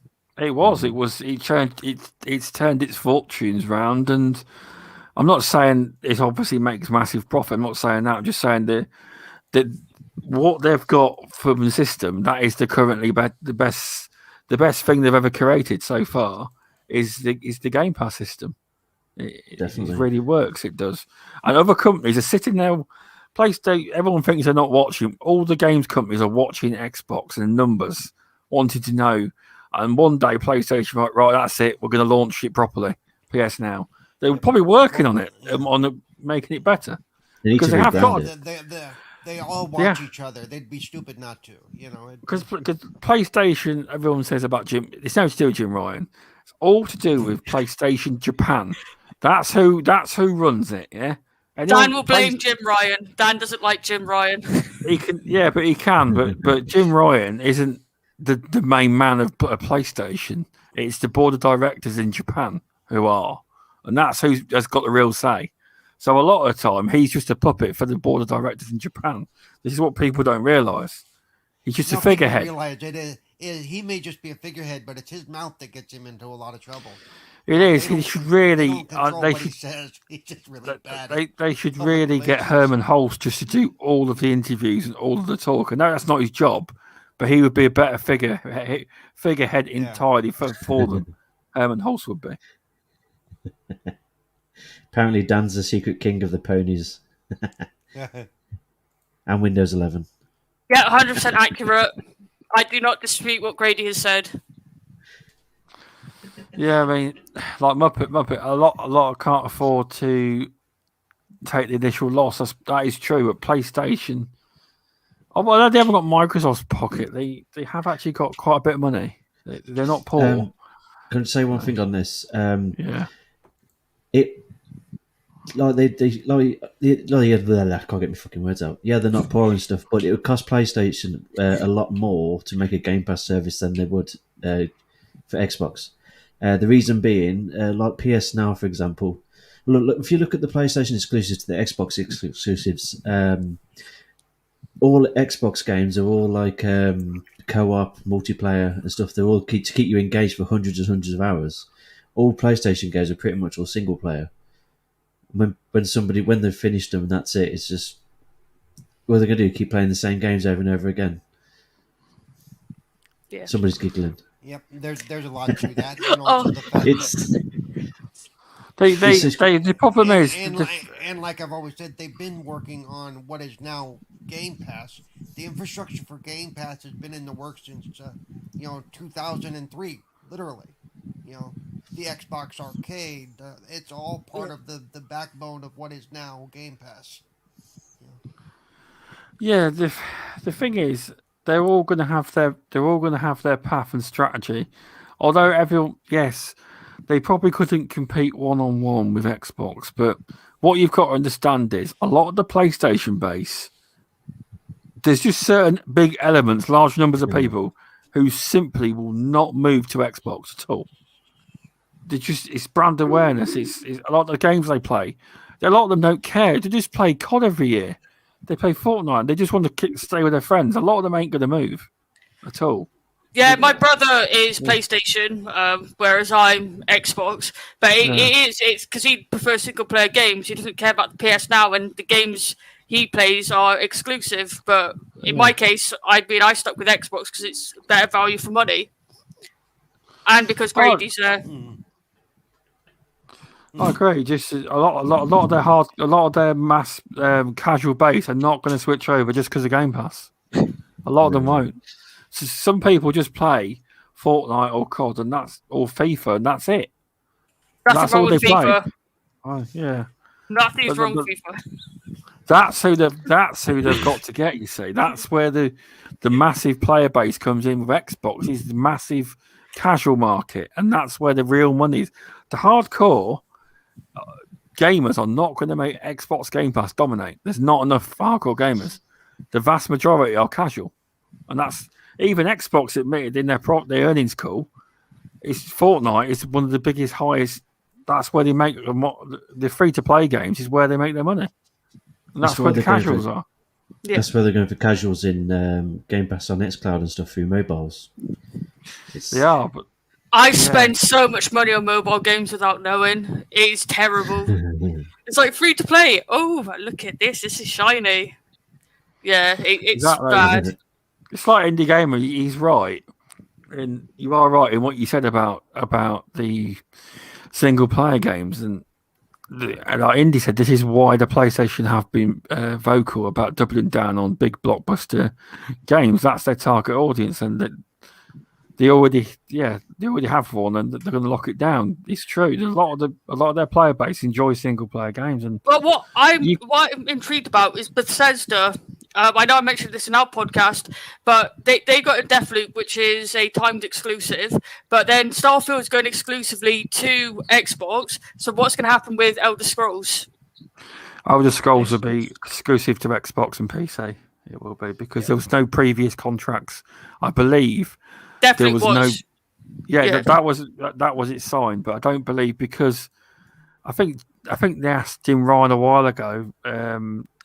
C: It's turned its fortunes round, and I'm not saying it obviously makes massive profit. I'm not saying that. I'm just saying that what they've got from the system, that is the best thing they've ever created so far is the Game Pass system. It really works. It does, and other companies are sitting there
A: PlayStation. Everyone thinks they're not watching. All the games companies are watching Xbox and numbers, wanted to know. And one day, PlayStation, right, that's it. We're going to launch it properly. PS Now. They're probably working on it, making it better. Because they have got.
D: They all watch each other. They'd be stupid not to,
A: Because PlayStation, everyone says about Jim. It's nothing to do with Jim Ryan. It's all to do with PlayStation Japan. That's who runs it. Yeah.
C: Dan will blame Jim Ryan. Dan doesn't like Jim Ryan.
A: He can, but he can. But Jim Ryan isn't the main man of PlayStation. It's the board of directors in Japan who are, and that's who has got the real say. So a lot of the time, he's just a puppet for the board of directors in Japan. This is what people don't realise. He's just a figurehead.
D: He may just be a figurehead, but it's his mouth that gets him into a lot of trouble.
A: It is. He should really.
D: He's just really bad.
A: They should really get Herman Hulst just to do all of the interviews and all of the talk. I know that's not his job, but he would be a better figurehead entirely for them. Herman Hulst would be.
B: Apparently, Dan's the secret king of the ponies. And Windows 11.
C: Yeah, 100% accurate. I do not dispute what Grady has said.
A: Yeah, I mean, like Muppet, a lot can't afford to take the initial loss. That is true. But PlayStation, well, they haven't got Microsoft's pocket. They have actually got quite a bit of money. They're not poor.
B: Can I say one thing on this?
A: It
B: I can't get my fucking words out. Yeah, they're not poor and stuff, but it would cost PlayStation a lot more to make a Game Pass service than they would for Xbox. The reason being, like PS Now, for example, look, if you look at the PlayStation exclusives to the Xbox exclusives, all Xbox games are all like co-op, multiplayer and stuff. They're all to keep you engaged for hundreds and hundreds of hours. All PlayStation games are pretty much all single player. When they've finished them, that's it. It's just what they're going to do: keep playing the same games over and over again.
C: Yeah,
B: somebody's giggling.
D: Yep, there's a lot to that. And also the fact
A: the problem is,
D: and like I've always said, they've been working on what is now Game Pass. The infrastructure for Game Pass has been in the works since 2003, literally. The Xbox Arcade. It's all part of the backbone of what is now Game Pass.
A: Yeah, the thing is, they're all going to have their path and strategy. Although they probably couldn't compete one-on-one with Xbox. But what you've got to understand is a lot of the PlayStation base, there's just certain big elements, large numbers of people who simply will not move to Xbox at all. It's brand awareness. It's a lot of the games they play. A lot of them don't care. They just play COD every year. They play Fortnite. They just want to stay with their friends. A lot of them ain't going to move at all.
C: Yeah, my brother is PlayStation, whereas I'm Xbox. But it's because he prefers single-player games. He doesn't care about the PS Now, and the games he plays are exclusive. But in my case, I stuck with Xbox because it's better value for money, and because Grady's there.
A: I agree. Just a lot of their mass casual base are not going to switch over just because of Game Pass. A lot of them won't. So some people just play Fortnite or COD or FIFA, and that's it.
C: That's wrong with FIFA.
A: Yeah.
C: Nothing's wrong with FIFA.
A: That's who they've got to get. You see, that's where the massive player base comes in with Xbox. Is the massive casual market, and that's where the real money is. The hardcore gamers are not going to make Xbox Game Pass dominate. There's not enough hardcore gamers. The vast majority are casual, and that's even Xbox admitted in their earnings call. It's Fortnite is one of the biggest, highest. That's where they make the free-to-play games. Is where they make their money, and that's where the casuals are.
B: Yeah. That's where they're going for casuals in Game Pass on xCloud and stuff through mobiles.
A: They are, but
C: I spend so much money on mobile games without knowing. It's terrible. It's like free to play. Oh, look at this. This is shiny. Yeah, it's bad.
A: It's like Indie Gamer. He's right. And you are right in what you said about the single player games. And like Indy said, this is why the PlayStation have been vocal about doubling down on big blockbuster games. That's their target audience, and they already have one, and they're going to lock it down. It's true. A lot of their player base enjoy single player games, and
C: but what I'm intrigued about is Bethesda. I know I mentioned this in our podcast, but they got a Deathloop, which is a timed exclusive. But then Starfield is going exclusively to Xbox. So what's going to happen with Elder Scrolls?
A: Elder Scrolls will be exclusive to Xbox and PC. It will be because there was no previous contracts, I believe.
C: Definitely
A: there was no.
C: Yeah.
A: That was it signed, but I don't believe because I think they asked Jim Ryan a while ago.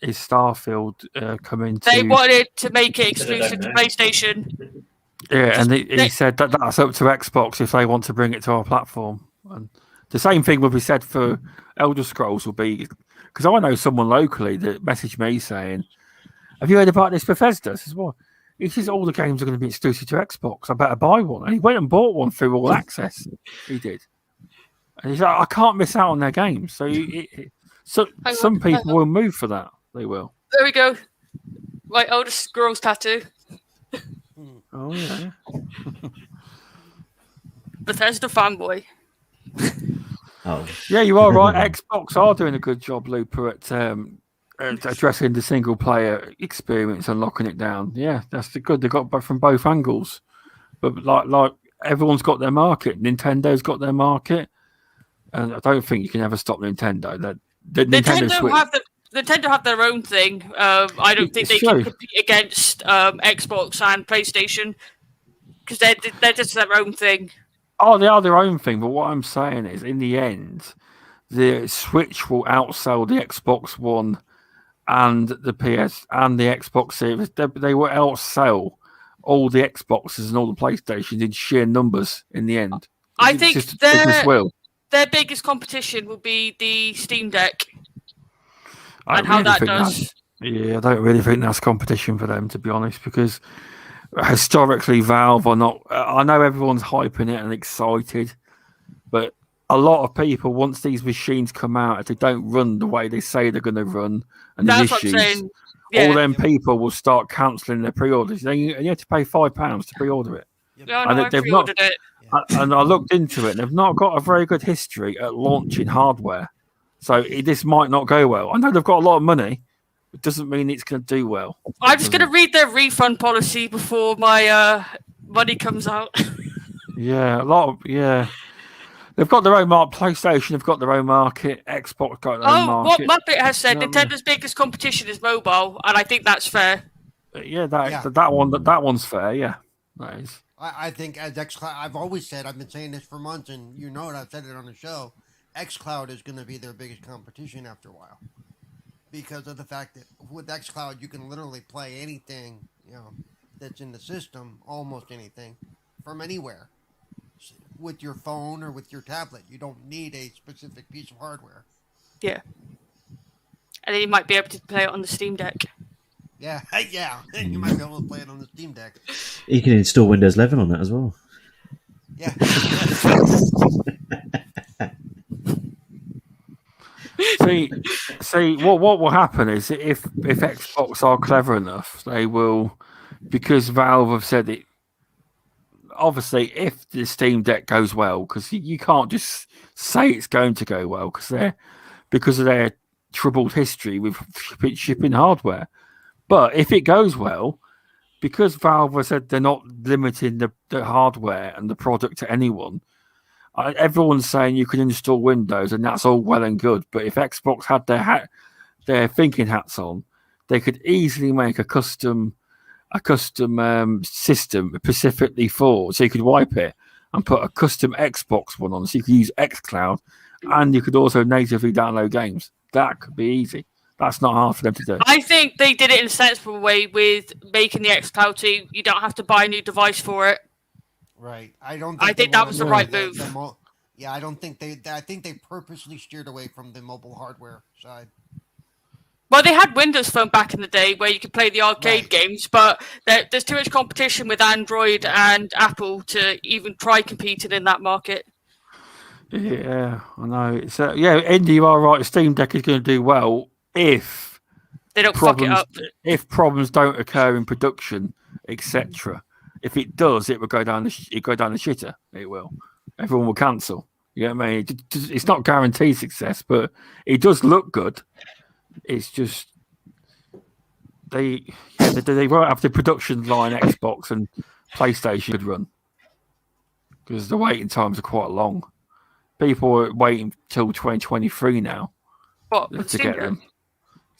A: Is Starfield coming to?
C: They wanted to make it exclusive to PlayStation.
A: Yeah, and he said that's up to Xbox if they want to bring it to our platform. And the same thing will be said for Elder Scrolls. Will be because I know someone locally that messaged me saying, "Have you heard about this Bethesda?" I says, "What?" He says, "All the games are going to be exclusive to Xbox. I better buy one." And he went and bought one through All Access. He did. And he's like, "I can't miss out on their games." So some people will move for that. They will.
C: There we go. Right, Elder Scrolls tattoo.
A: Oh yeah.
C: Bethesda fanboy.
B: Oh.
A: Yeah, you are right. Xbox are doing a good job, LARPer, at addressing the single player experience and locking it down. Yeah, that's good. They got from both angles. But like everyone's got their market. Nintendo's got their market. And I don't think you can ever stop Nintendo. Nintendo
C: have their own thing. I don't think they can compete against Xbox and PlayStation because they're just their own thing.
A: Oh, they are their own thing. But what I'm saying is, in the end, the Switch will outsell the Xbox One and the PS and the Xbox Series. They will outsell all the Xboxes and all the PlayStations in sheer numbers in the end.
C: I think their biggest competition will be the Steam Deck. And how that does.
A: I don't really think that's competition for them, to be honest, because historically Valve are not. I know everyone's hyping it and excited, but a lot of people, once these machines come out, if they don't run the way they say they're going to run, and there's issues, all them people will start cancelling their pre-orders. You have to pay £5 to pre-order it.
C: I pre-ordered it.
A: And I looked into it, and they've not got a very good history at launching hardware. So this might not go well. I know they've got a lot of money. It doesn't mean it's going to do well.
C: I'm just going to read their refund policy before my money comes out.
A: They've got their own market. PlayStation have got their own market. Xbox got their own market.
C: What Muppet has said, Nintendo's biggest competition is mobile, and I think that's fair.
A: That one's fair. Yeah, that is.
D: I think as xCloud, I've always said, I've been saying this for months, and you know it, I've said it on the show. xCloud is going to be their biggest competition after a while, because of the fact that with xCloud you can literally play anything, that's in the system, almost anything, from anywhere, with your phone or with your tablet. You don't need a specific piece of hardware.
C: Yeah, and then you might be able to play it on the Steam Deck.
D: Yeah, you might be able to play it on the Steam Deck.
B: You can install Windows 11 on that as well.
D: Yeah.
A: See, what will happen is if Xbox are clever enough, they will, because Valve have said it. Obviously, if the Steam Deck goes well, because you can't just say it's going to go well, because of their troubled history with shipping hardware. But if it goes well, because Valve has said they're not limiting the hardware and the product to anyone. Everyone's saying you can install Windows, and that's all well and good. But if Xbox had their thinking hats on, they could easily make a custom system specifically so you could wipe it and put a custom Xbox one on, so you could use xCloud, and you could also natively download games. That could be easy. That's not hard for them to do.
C: I think they did it in a sensible way with making the xCloud so you don't have to buy a new device for it.
D: Right.
C: I think that was the right move.
D: I don't think I think they purposely steered away from the mobile hardware side.
C: Well, they had Windows Phone back in the day where you could play the arcade games, but there's too much competition with Android and Apple to even try competing in that market.
A: Yeah, I know. It's Indy, you are right. Steam Deck is going to do well if
C: They don't fuck it up.
A: If problems don't occur in production, etc. If it does, it will go down the shitter. It will. Everyone will cancel. You know what I mean? It's not guaranteed success, but it does look good. It's just they won't have the production line Xbox and PlayStation could run because the waiting times are quite long. People are waiting till 2023 now to get them.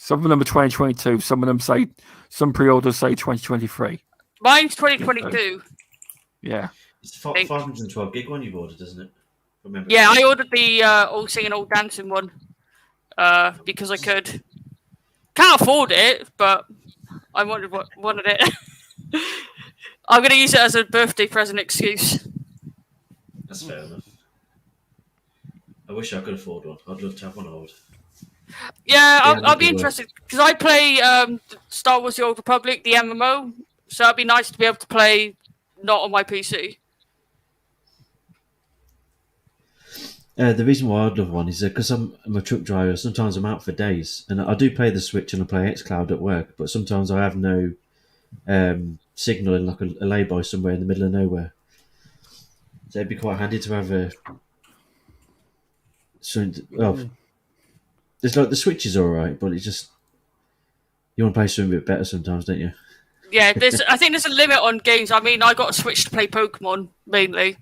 A: Some of them are 2022. Some pre-orders say 2023.
C: Mine's 2022.
A: Yeah.
B: It's 512 gig one you've ordered, isn't it? Remember?
C: Yeah, I ordered the all singing, all dancing one because I could. Can't afford it, but I wanted it. I'm going to use it as a birthday present excuse.
B: That's fair enough. I wish I could afford one. I'd love to have one. I would.
C: Yeah, I'll be interested because I play Star Wars: The Old Republic, the MMO, so it'd be nice to be able to play not on my PC.
B: The reason why I'd love one is because I'm a truck driver. Sometimes I'm out for days, and I do play the Switch and I play xCloud at work. But sometimes I have no signal in like a lay-by somewhere in the middle of nowhere. So it'd be quite handy to have a. It's like the Switch is alright, but it's just you want to play something a bit better sometimes, don't you?
C: Yeah, I think there's a limit on games. I mean, I got a Switch to play Pokemon mainly,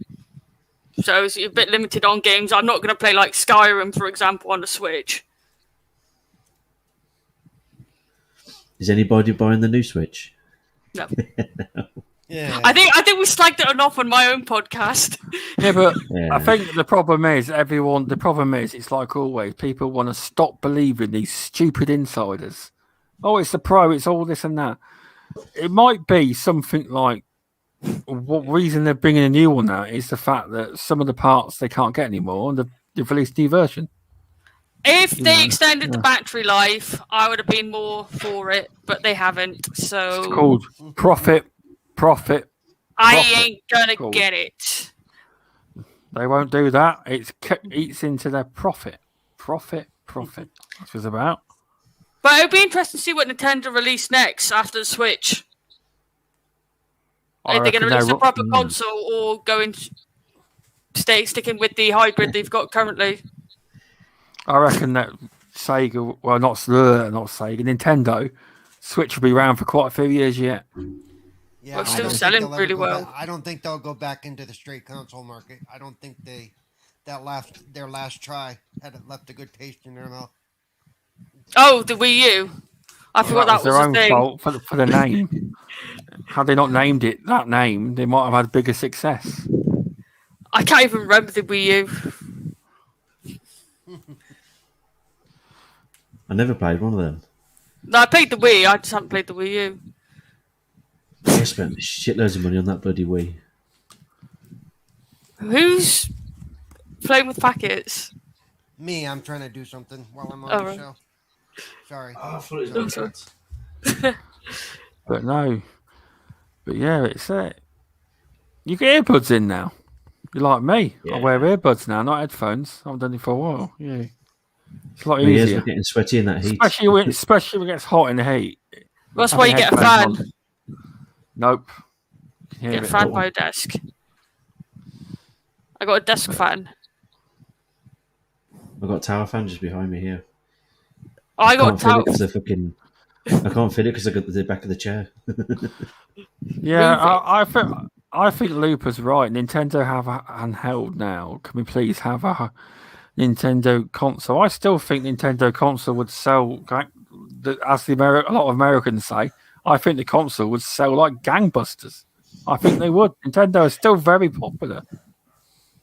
C: so it's a bit limited on games. I'm not going to play like Skyrim, for example, on the Switch.
B: Is anybody buying the new Switch?
C: No.
B: No.
D: Yeah.
C: I think we slagged it enough on my own podcast.
A: Yeah, but I think the problem is it's like always, people want to stop believing these stupid insiders. Oh, it's the Pro, it's all this and that. It might be something like what reason they're bringing a new one out is the fact that some of the parts they can't get anymore and they've released a new version.
C: If they extended the battery life, I would have been more for it, but they haven't. So
A: it's called profit.
C: I ain't gonna get it.
A: They won't do that. It eats into their profit. Profit. That's what it's about.
C: But it would be interesting to see what Nintendo release next after the Switch. Are they going to release a proper console or sticking with the hybrid they've got currently?
A: I reckon that Sega, well, not Sega, Nintendo Switch will be around for quite a few years yet.
D: Yeah,
C: well, it's still selling really well.
D: I don't think they'll go back into the straight console market. I don't think their last try had left a good taste in their mouth.
C: Oh, the Wii U. I forgot that was
A: their own
C: thing.
A: fault for the name. Had they not named it that name, they might have had bigger success.
C: I can't even remember the Wii U.
B: I never played one of them.
C: No, I played the Wii. I just haven't played the Wii U.
B: I spent shitloads of money on that bloody Wii.
C: Who's playing with packets?
D: Me, I'm trying to do something while I'm on the
C: right.
D: show. Sorry.
B: Oh, I thought it was
A: But no. But yeah, it's it. You get earbuds in now. You're like me.
B: Yeah.
A: I wear earbuds now, not headphones. I haven't done it for a while. Yeah. It's a lot
B: My ears
A: easier.
B: are getting sweaty in that heat.
A: Especially when it gets hot in the heat.
C: That's why you get a fan.
A: Nope.
C: Get a fan by your desk. I got a desk fan.
B: I've got a tower fan just behind me here.
C: Oh, I got a tower.
B: I can't fit it because I got the back of the chair.
A: Yeah, I think Looper's right. Nintendo have a handheld now. Can we please have a Nintendo console? I still think Nintendo console would sell, as a lot of Americans say. I think the console would sell like gangbusters. I think they would. Nintendo is still very popular.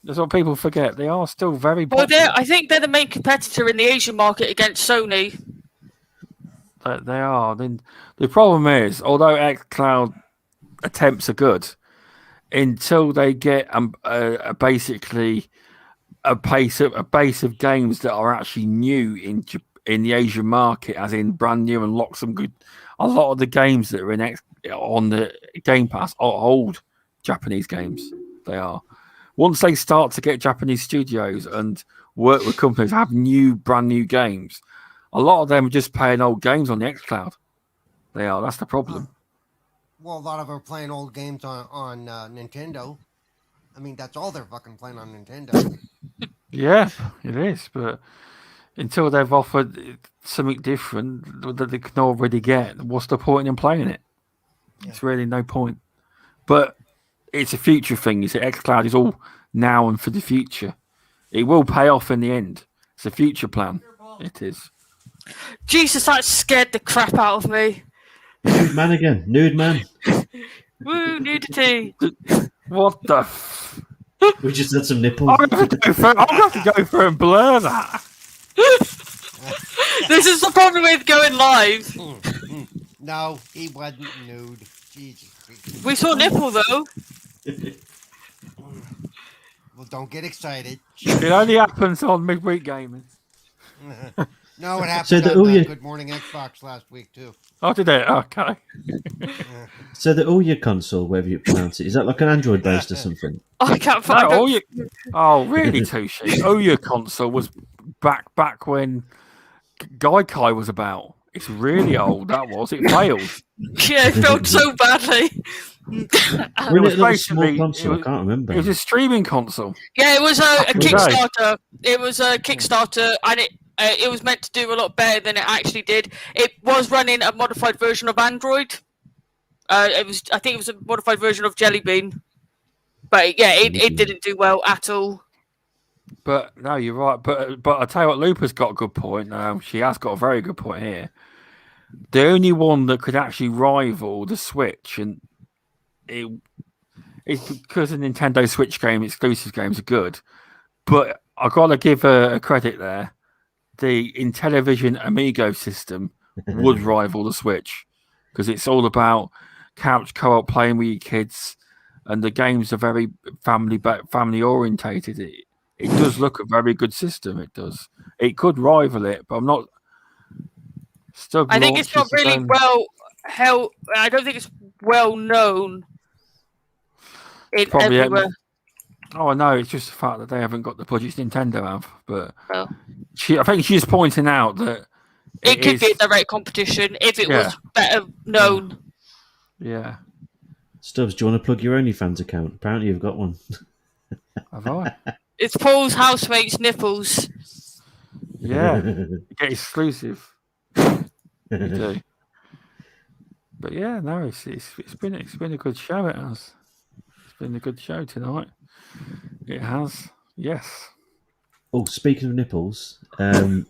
A: That's what people forget. They are still very popular.
C: Well, I think they're the main competitor in the Asian market against Sony.
A: They are. Then the problem is, although xCloud attempts are good, until they get basically a base of games that are actually new in the Asian market, as in brand new and lock some good. A lot of the games that are on the Game Pass are old Japanese games. They are. once they start to get Japanese studios and work with companies that have brand new games, a lot of them are just playing old games on the xCloud. They are. That's the problem.
D: Well, a lot of them are playing old games on Nintendo. I mean, that's all they're fucking playing on Nintendo.
A: Yeah, it is. But until they've offered something different that they can already get, what's the point in playing it? Yeah. It's really no point. But it's a future thing. You see, xCloud is all now and for the future. It will pay off in the end. It's a future plan. It is.
C: Jesus, that scared the crap out of me.
B: Nude man again. Nude man.
C: Woo, nudity.
A: What the?
B: We just had some nipples.
A: I'm going to have to go through and blur that.
C: This is the problem with going live.
D: No, he wasn't nude. Jesus.
C: We saw nipple though.
D: Well, don't get excited.
A: It only happens on Midweek Gaming.
D: No, it happened on Good Morning Xbox last week too.
A: Oh, did it? Okay.
B: So the Ouya console, wherever you pronounce it, is that like an Android based or something?
C: I can't find it.
A: Oh, really, Tushy? Ouya console was back when Gaikai was about. It's really old. That was. It failed.
C: Yeah, it failed so badly.
B: It was like a small console. I can't remember.
A: It was a streaming console.
C: Yeah, it was a Kickstarter. It was a Kickstarter, and it was meant to do a lot better than it actually did. It was running a modified version of Android. I think it was a modified version of Jelly Bean. But yeah, it didn't do well at all.
A: But no, you're right. But I tell you what, Lupa's got a good point. She has got a very good point here. The only one that could actually rival the Switch, and it's because the Nintendo Switch exclusive games are good. But I gotta give her a credit there. The Intellivision Amigo system would rival the Switch because it's all about couch co-op playing with your kids, and the games are very family orientated. It does look a very good system. It does. It could rival it, but I'm not.
C: I think it's not really I don't think it's well known everywhere.
A: Oh no, it's just the fact that they haven't got the budgets Nintendo have. But I think she's pointing out that
C: it could be a direct competition if it was better known.
A: Yeah.
B: Stubbs, do you want to plug your OnlyFans account? Apparently you've got one.
A: Have I?
C: It's Paul's housemate's nipples.
A: Yeah. You get exclusive. You do. But yeah, no, it's been a good show. It has. It's been a good show tonight. It has. Yes.
B: Oh, speaking of nipples, Niv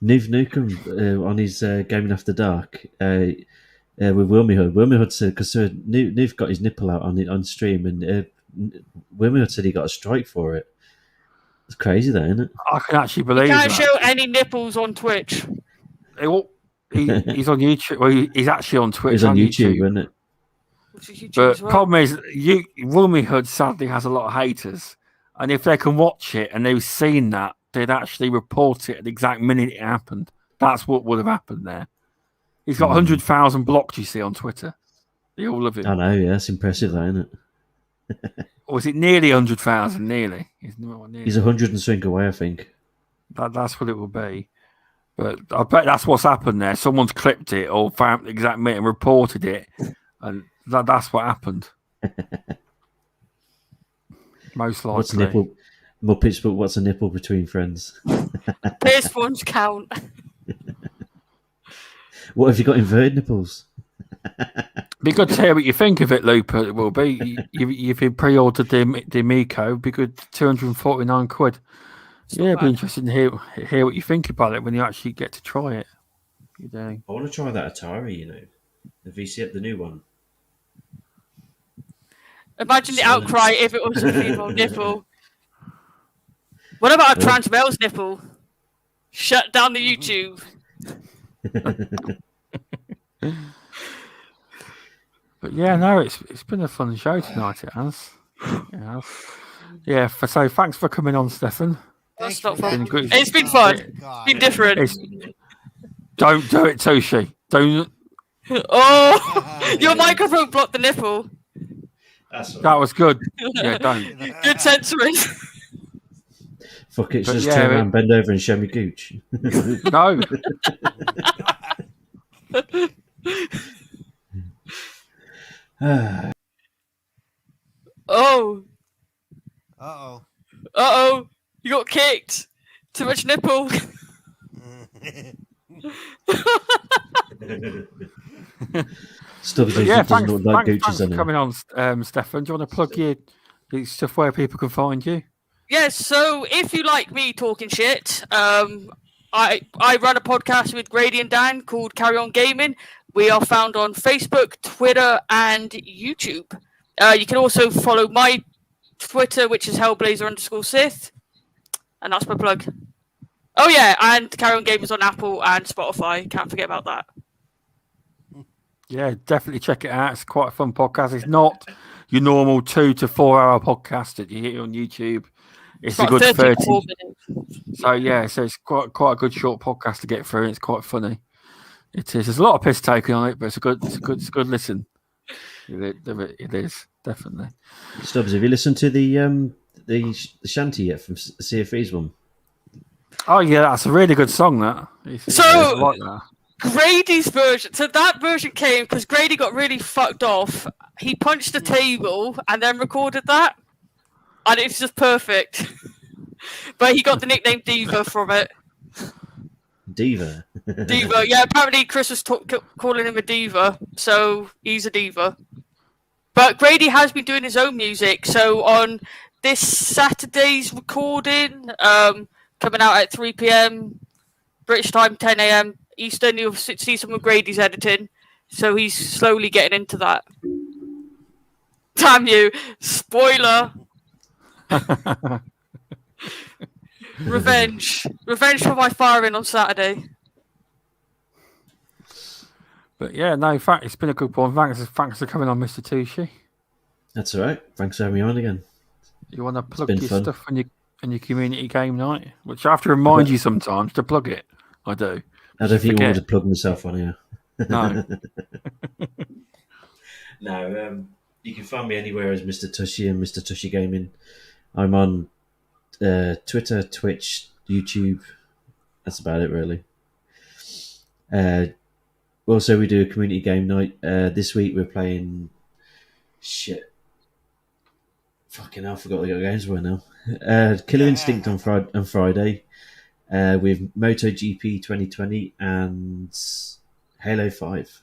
B: Nukem on his Gaming After Dark with Wilmy Hood. Wilmy Hood said because Niv got his nipple out on stream, and Wilmy Hood said he got a strike for it. It's crazy, though, isn't it?
A: I can actually believe
C: you
A: that.
C: can't show any nipples on Twitch.
A: He's on YouTube. Well, he's actually on Twitch.
B: He's on YouTube, isn't it?
A: But problem is, Wilmy Hood sadly has a lot of haters, and if they can watch it and they've seen that, they'd actually report it at the exact minute it happened. That's what would have happened there. He's got 100,000 blocks, you see, on Twitter. They all love him.
B: I know, yeah, it's impressive, though, isn't it?
A: Or is it nearly 100,000? Nearly.
B: He's 100 and swing away, I think.
A: That's what it will be. But I bet that's what's happened there. Someone's clipped it or found the exact minute and reported it, and that's what happened. Most likely.
B: What's a nipple? Muppets, but what's a nipple between friends?
C: Pierce ones count.
B: What have you got inverted nipples?
A: Be good to hear what you think of it, Looper. It will be. You've pre-ordered the Amico. Be good, £249. Yeah, it'd be interesting to hear what you think about it when you actually get to try it.
B: I want to try that Atari, the VCF, the new one.
C: Imagine the outcry if it was a female nipple. What about a trans male's nipple? Shut down the YouTube.
A: But yeah, no, it's been a fun show tonight. It has. Yeah. So thanks for coming on, Stephan.
C: That's not fun. It's been fun. It's been different.
A: Don't do it, Toshi. Don't.
C: Oh, your microphone blocked the nipple.
B: That's all
A: That
B: right.
A: was good. Yeah, don't.
C: Good censoring.
B: Fuck it,
A: But
B: just
A: yeah,
B: turn around, bend over, and show me gooch.
A: No.
C: Oh,
D: Uh-oh.
C: uh-oh. You got kicked. Too much nipple.
B: Stubbs
A: But yeah,
B: doesn't look like
A: thanks
B: gooches
A: for
B: on him.
A: coming on, Stefan. Do you want to plug your stuff where people can find you?
C: Yes, so if you like me talking shit, I run a podcast with Grady and Dan called Carry On Gaming. We are found on Facebook, Twitter, and YouTube. You can also follow my Twitter, which is Hellblazer_Sith, and that's my plug. Oh yeah, and Carry On Gaming's on Apple and Spotify. Can't forget about that.
A: Yeah, definitely check it out. It's quite a fun podcast. It's not your normal 2 to 4 hour podcast that you hear on YouTube. It's a
C: About
A: good 30.
C: 34 minutes.
A: So yeah, so it's quite a good short podcast to get through. It's quite funny. It is. There's a lot of piss taken on it, but it's a good listen. It is definitely.
B: Stubbs, have you listened to the shanty yet from Sea of Thieves one?
A: Oh yeah, that's a really good song. That. I like that.
C: Grady's version. So that version came because Grady got really fucked off. He punched the table and then recorded that, and it's just perfect. But he got the nickname Diva from it.
B: Diva.
C: Diva, yeah. Apparently, Chris was calling him a diva, so he's a diva. But Grady has been doing his own music. So on this Saturday's recording, coming out at 3 p.m. British time, 10 a.m. Eastern, you'll see some of Grady's editing. So he's slowly getting into that. Damn you! Spoiler. Revenge for my firing on Saturday.
A: But yeah, no, in fact, it's been a good one. Thanks for coming on, Mr. Tucci.
B: That's all right. Thanks for having me on again.
A: You want to plug
B: been
A: your
B: fun.
A: stuff on your community game night, which I have to remind you sometimes to plug it. I do.
B: I don't think you
A: Forget.
B: wanted to plug myself on here.
A: No.
B: No, you can find me anywhere as Mr. Tushy and Mr. Tushy Gaming. I'm on Twitter, Twitch, YouTube. That's about it, really. Also, we do a community game night. This week we're playing... Shit. Fucking hell, I forgot what the games were now. Killer Instinct on Friday. With MotoGP 2020 and Halo 5.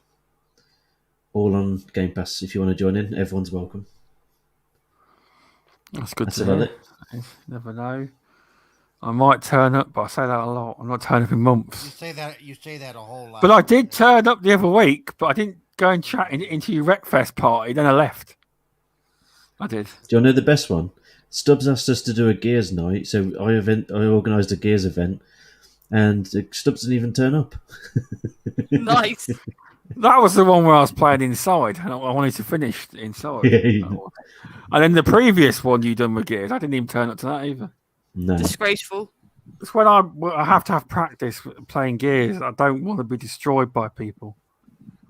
B: All on Game Pass. If you want to join in, everyone's welcome.
A: That's good
B: That's
A: to
B: about
A: hear.
B: it.
A: Never know. I might turn up, but I say that a lot. I'm not turning up in months.
D: You say that a whole lot.
A: But I did turn up the other week, but I didn't go and chat into your Wreckfest party. Then I left. I did.
B: Do you know the best one? Stubbs asked us to do a Gears night, so I organised a Gears event, and Stubbs didn't even turn up.
C: Nice.
A: That was the one where I was playing inside, and I wanted to finish inside.
B: Yeah.
A: And then the previous one you done with Gears, I didn't even turn up to that either.
B: No.
C: Disgraceful.
A: It's when I have to have practice playing Gears. I don't want to be destroyed by people.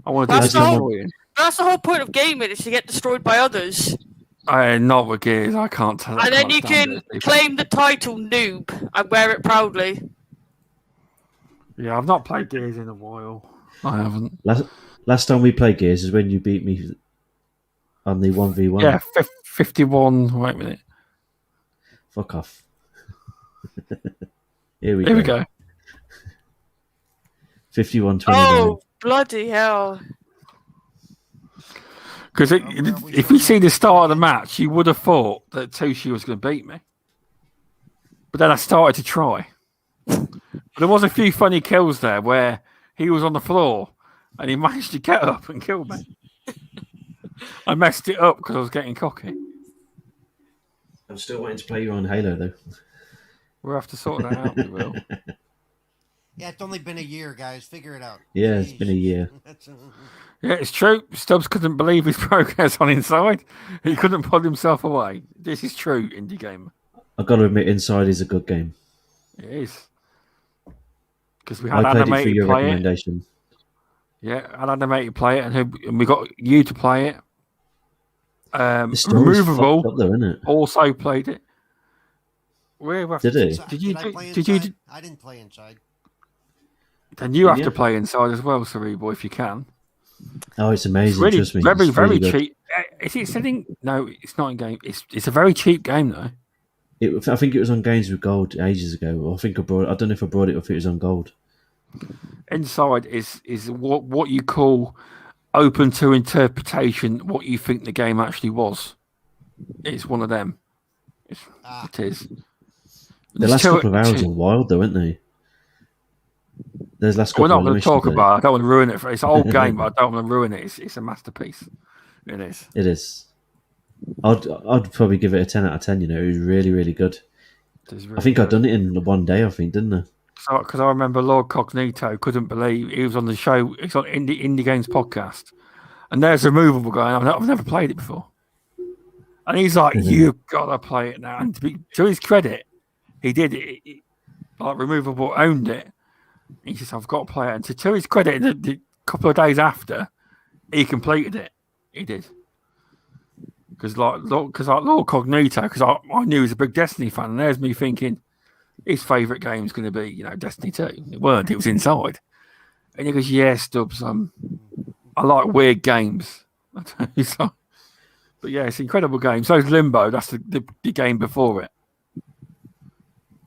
A: I want to do
C: That's
A: the
C: all.
A: destroying.
C: That's the whole point of gaming, is to get destroyed by others.
A: Not with Gears. I can't tell.
C: And then you can claim the title noob and wear it proudly.
A: Yeah, I've not played Gears in a while. I haven't.
B: Last time we played Gears is when you beat me on the 1v1.
A: Yeah, 51. Wait a minute.
B: Fuck off. Here we go. 51-29.
C: Oh, bloody hell.
A: Because if you see the start of the match, you would have thought that Tucci was going to beat me. But then I started to try. There was a few funny kills there where he was on the floor and he managed to get up and kill me. I messed it up because I was getting cocky.
B: I'm still waiting to play you on Halo, though.
A: We'll have to sort that out, we will.
D: Yeah, it's only been a year, guys. Figure it out.
B: Yeah, it's been a year.
A: Yeah, it's true. Stubbs couldn't believe his progress on Inside. He couldn't pull himself away. This is true, Indie Gamer.
B: I've got to admit, Inside is a good game.
A: It is. Because we had
B: I played it for
A: Animated
B: your
A: play it.
B: recommendation.
A: Yeah, I had Animated play it, and we got you to play it.
B: The story's fucked
A: Removable
B: up though, isn't it?
A: also played it.
B: Did he?
A: Did you?
D: I didn't play inside.
A: Then you have
B: you?
A: to play inside as well, Cerebral, if you can.
B: Oh, it's amazing.
A: Really,
B: Trust me.
A: very,
B: it's
A: very
B: really good.
A: cheap. Is it selling? No, it's not in game. It's a very cheap game though.
B: I think it was on Games with Gold ages ago. I don't know if I brought it or if it was on Gold.
A: Inside is what you call open to interpretation. What you think the game actually was. It's one of them. It is.
B: The last couple of hours are wild, though, aren't they? There's last couple.
A: We're not
B: of
A: going to
B: missions,
A: talk about it. I don't want to ruin it. It's an old game, but I don't want to ruin it. It's a masterpiece. It is.
B: It is. I'd probably give it a 10 out of 10. You know, it was really, really good.
A: Really
B: I think
A: good.
B: I'd done it in one day. I think, didn't I?
A: Because I remember Lord Cognito couldn't believe he was on the show. It's on Indie Games podcast, and there's Removable going. I've never played it before, and he's like, "You've got to play it now." And to his credit, he did it. Like Removable owned it. He says, "I've got to play it." And to his credit, the couple of days after, he completed it. He did. Because Lord Cognito, because I knew he was a big Destiny fan, and there's me thinking his favourite game is going to be, Destiny 2. It weren't. It was Inside. And he goes, "Yeah, Stubbs. I like weird games." But yeah, it's an incredible game. So is Limbo. That's the game before it.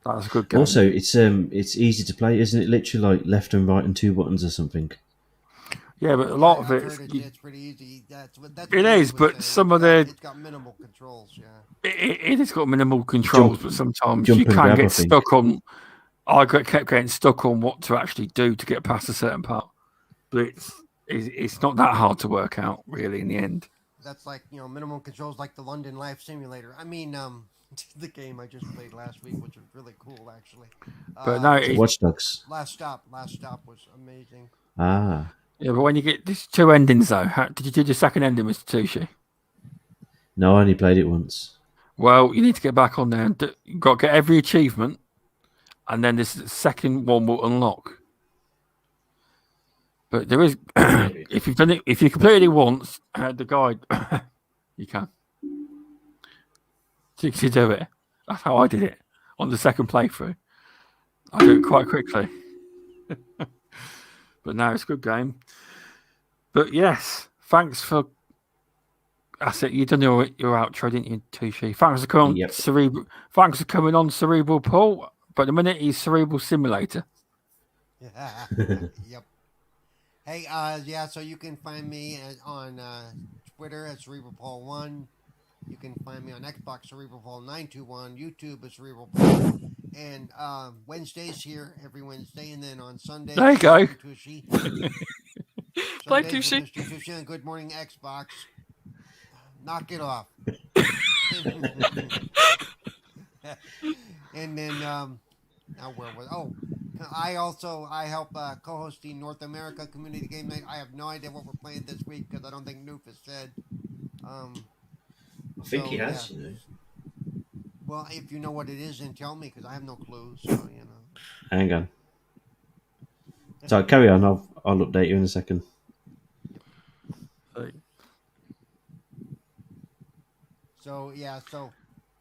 A: That's a good game.
B: Also, it's easy to play, isn't it? Literally like left and right and 2 buttons or something.
A: Yeah, but a lot of
D: it's pretty easy.
A: It is, but some of the...
D: It's got minimal controls, yeah.
A: It has got minimal controls, but sometimes you
B: and
A: can
B: grab,
A: get stuck on... kept getting stuck on what to actually do to get past a certain part. But it's not that hard to work out, really, in the end.
D: That's like, minimal controls like the London Life Simulator. I mean, the game I just played last week, which was really cool, actually.
A: But no,
B: Watch Dogs.
D: Last Stop was amazing.
B: Ah.
A: Yeah, but when you get these 2 endings, though, did you do the second ending, Mr. Tucci?
B: No, I only played it once.
A: Well, you need to get back on there. You've got to get every achievement, and then this second one will unlock. But there is, if you've done it, if you completed it once, the guide, you can. So you can do it. That's how I did it on the second playthrough. I do it quite quickly. But no, it's a good game. But yes, thanks for. That's it. You done your outro, didn't you, Tushi? Thanks for coming on Cerebral. Thanks for coming on Cerebral, Paul. But the minute he's Cerebral Simulator.
D: Yep. Hey, so you can find me on Twitter at CerebralPaul1. You can find me on Xbox CerebralPaul921, YouTube at Cerebral Paul, and Wednesdays here every Wednesday, and then on Sundays.
A: There you go.
C: Bye, Tushy.
D: And Good Morning Xbox. Knock it off. And then now where was? Oh, I help co-host the North America Community Game Night. I have no idea what we're playing this week because I don't think Noof has said.
B: I think he has.
D: Yeah. Well, if you know what it is, then tell me because I have no clue. So
B: Hang on. So carry on. I'll update you in a second.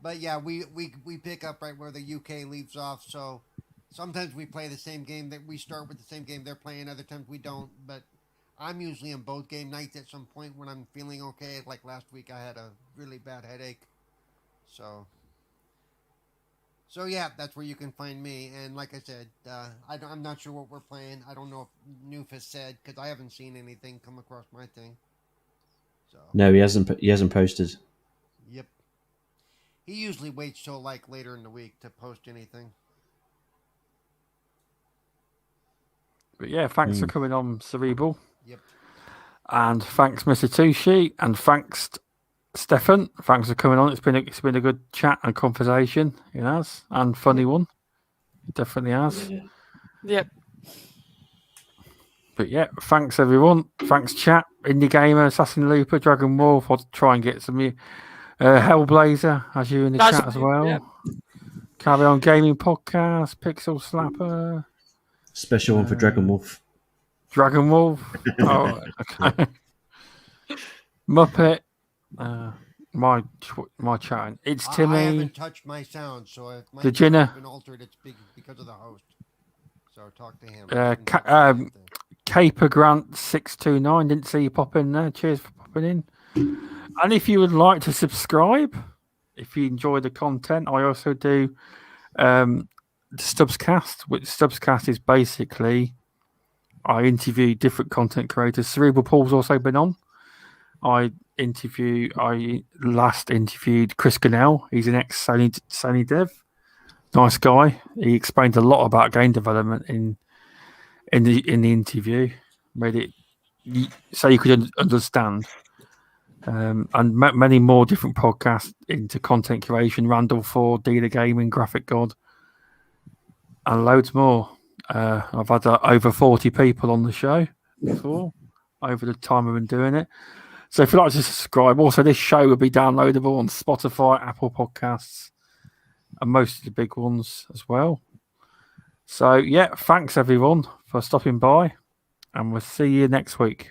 D: But yeah, we pick up right where the UK leaves off. So sometimes we play the same game that we start with the same game they're playing. Other times we don't. But I'm usually in both game nights at some point when I'm feeling okay. Like last week, I had a really bad headache. So yeah, that's where you can find me. And like I said, I'm not sure what we're playing. I don't know if Noof has said because I haven't seen anything come across my thing. So
B: no, he hasn't posted.
D: Yep. He usually waits till like later in the week to post anything.
A: But yeah, thanks for coming on, Cerebral.
D: Yep.
A: And thanks, Mr. Tushi, and thanks, Stephan. Thanks for coming on. It's been a good chat and conversation. It has, and funny one. It definitely has.
B: Yeah.
C: Yep.
A: But yeah, thanks everyone. Thanks, chat. Indie Gamer, Assassin Looper, Dragon Wolf. I'll try and get some Hellblazer as you in the chat as well.
C: Yeah.
A: Carry On Gaming Podcast, Pixel Slapper.
B: Special one for Dragon Wolf.
A: Dragon Wolf. Oh, okay. Muppet. my chat. It's
D: I
A: Timmy.
D: haven't touched my sound, so if my
A: Did
D: sound
A: you
D: has
A: know?
D: been altered, it's because of the host. So talk to him.
A: Caper Grant 629. Didn't see you pop in there. Cheers for popping in. And if you would like to subscribe, if you enjoy the content, I also do the stubzcast, which stubzcast is basically I interview different content creators. Cerebral Paul's also been on. I last interviewed Chris Gannell. He's an ex-Sony dev. Nice guy. He explained a lot about game development in the interview. Made it so you could understand. And many more different podcasts into content creation. Randall Ford, Dealer Gaming, Graphic God, and loads more. I've had over 40 people on the show before over the time I've been doing it. So if you'd like to subscribe, also this show will be downloadable on Spotify, Apple Podcasts, and most of the big ones as well. So yeah, thanks everyone for stopping by, and we'll see you next week.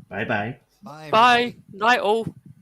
B: Bye-bye.
D: Bye.
C: Bye. Night all.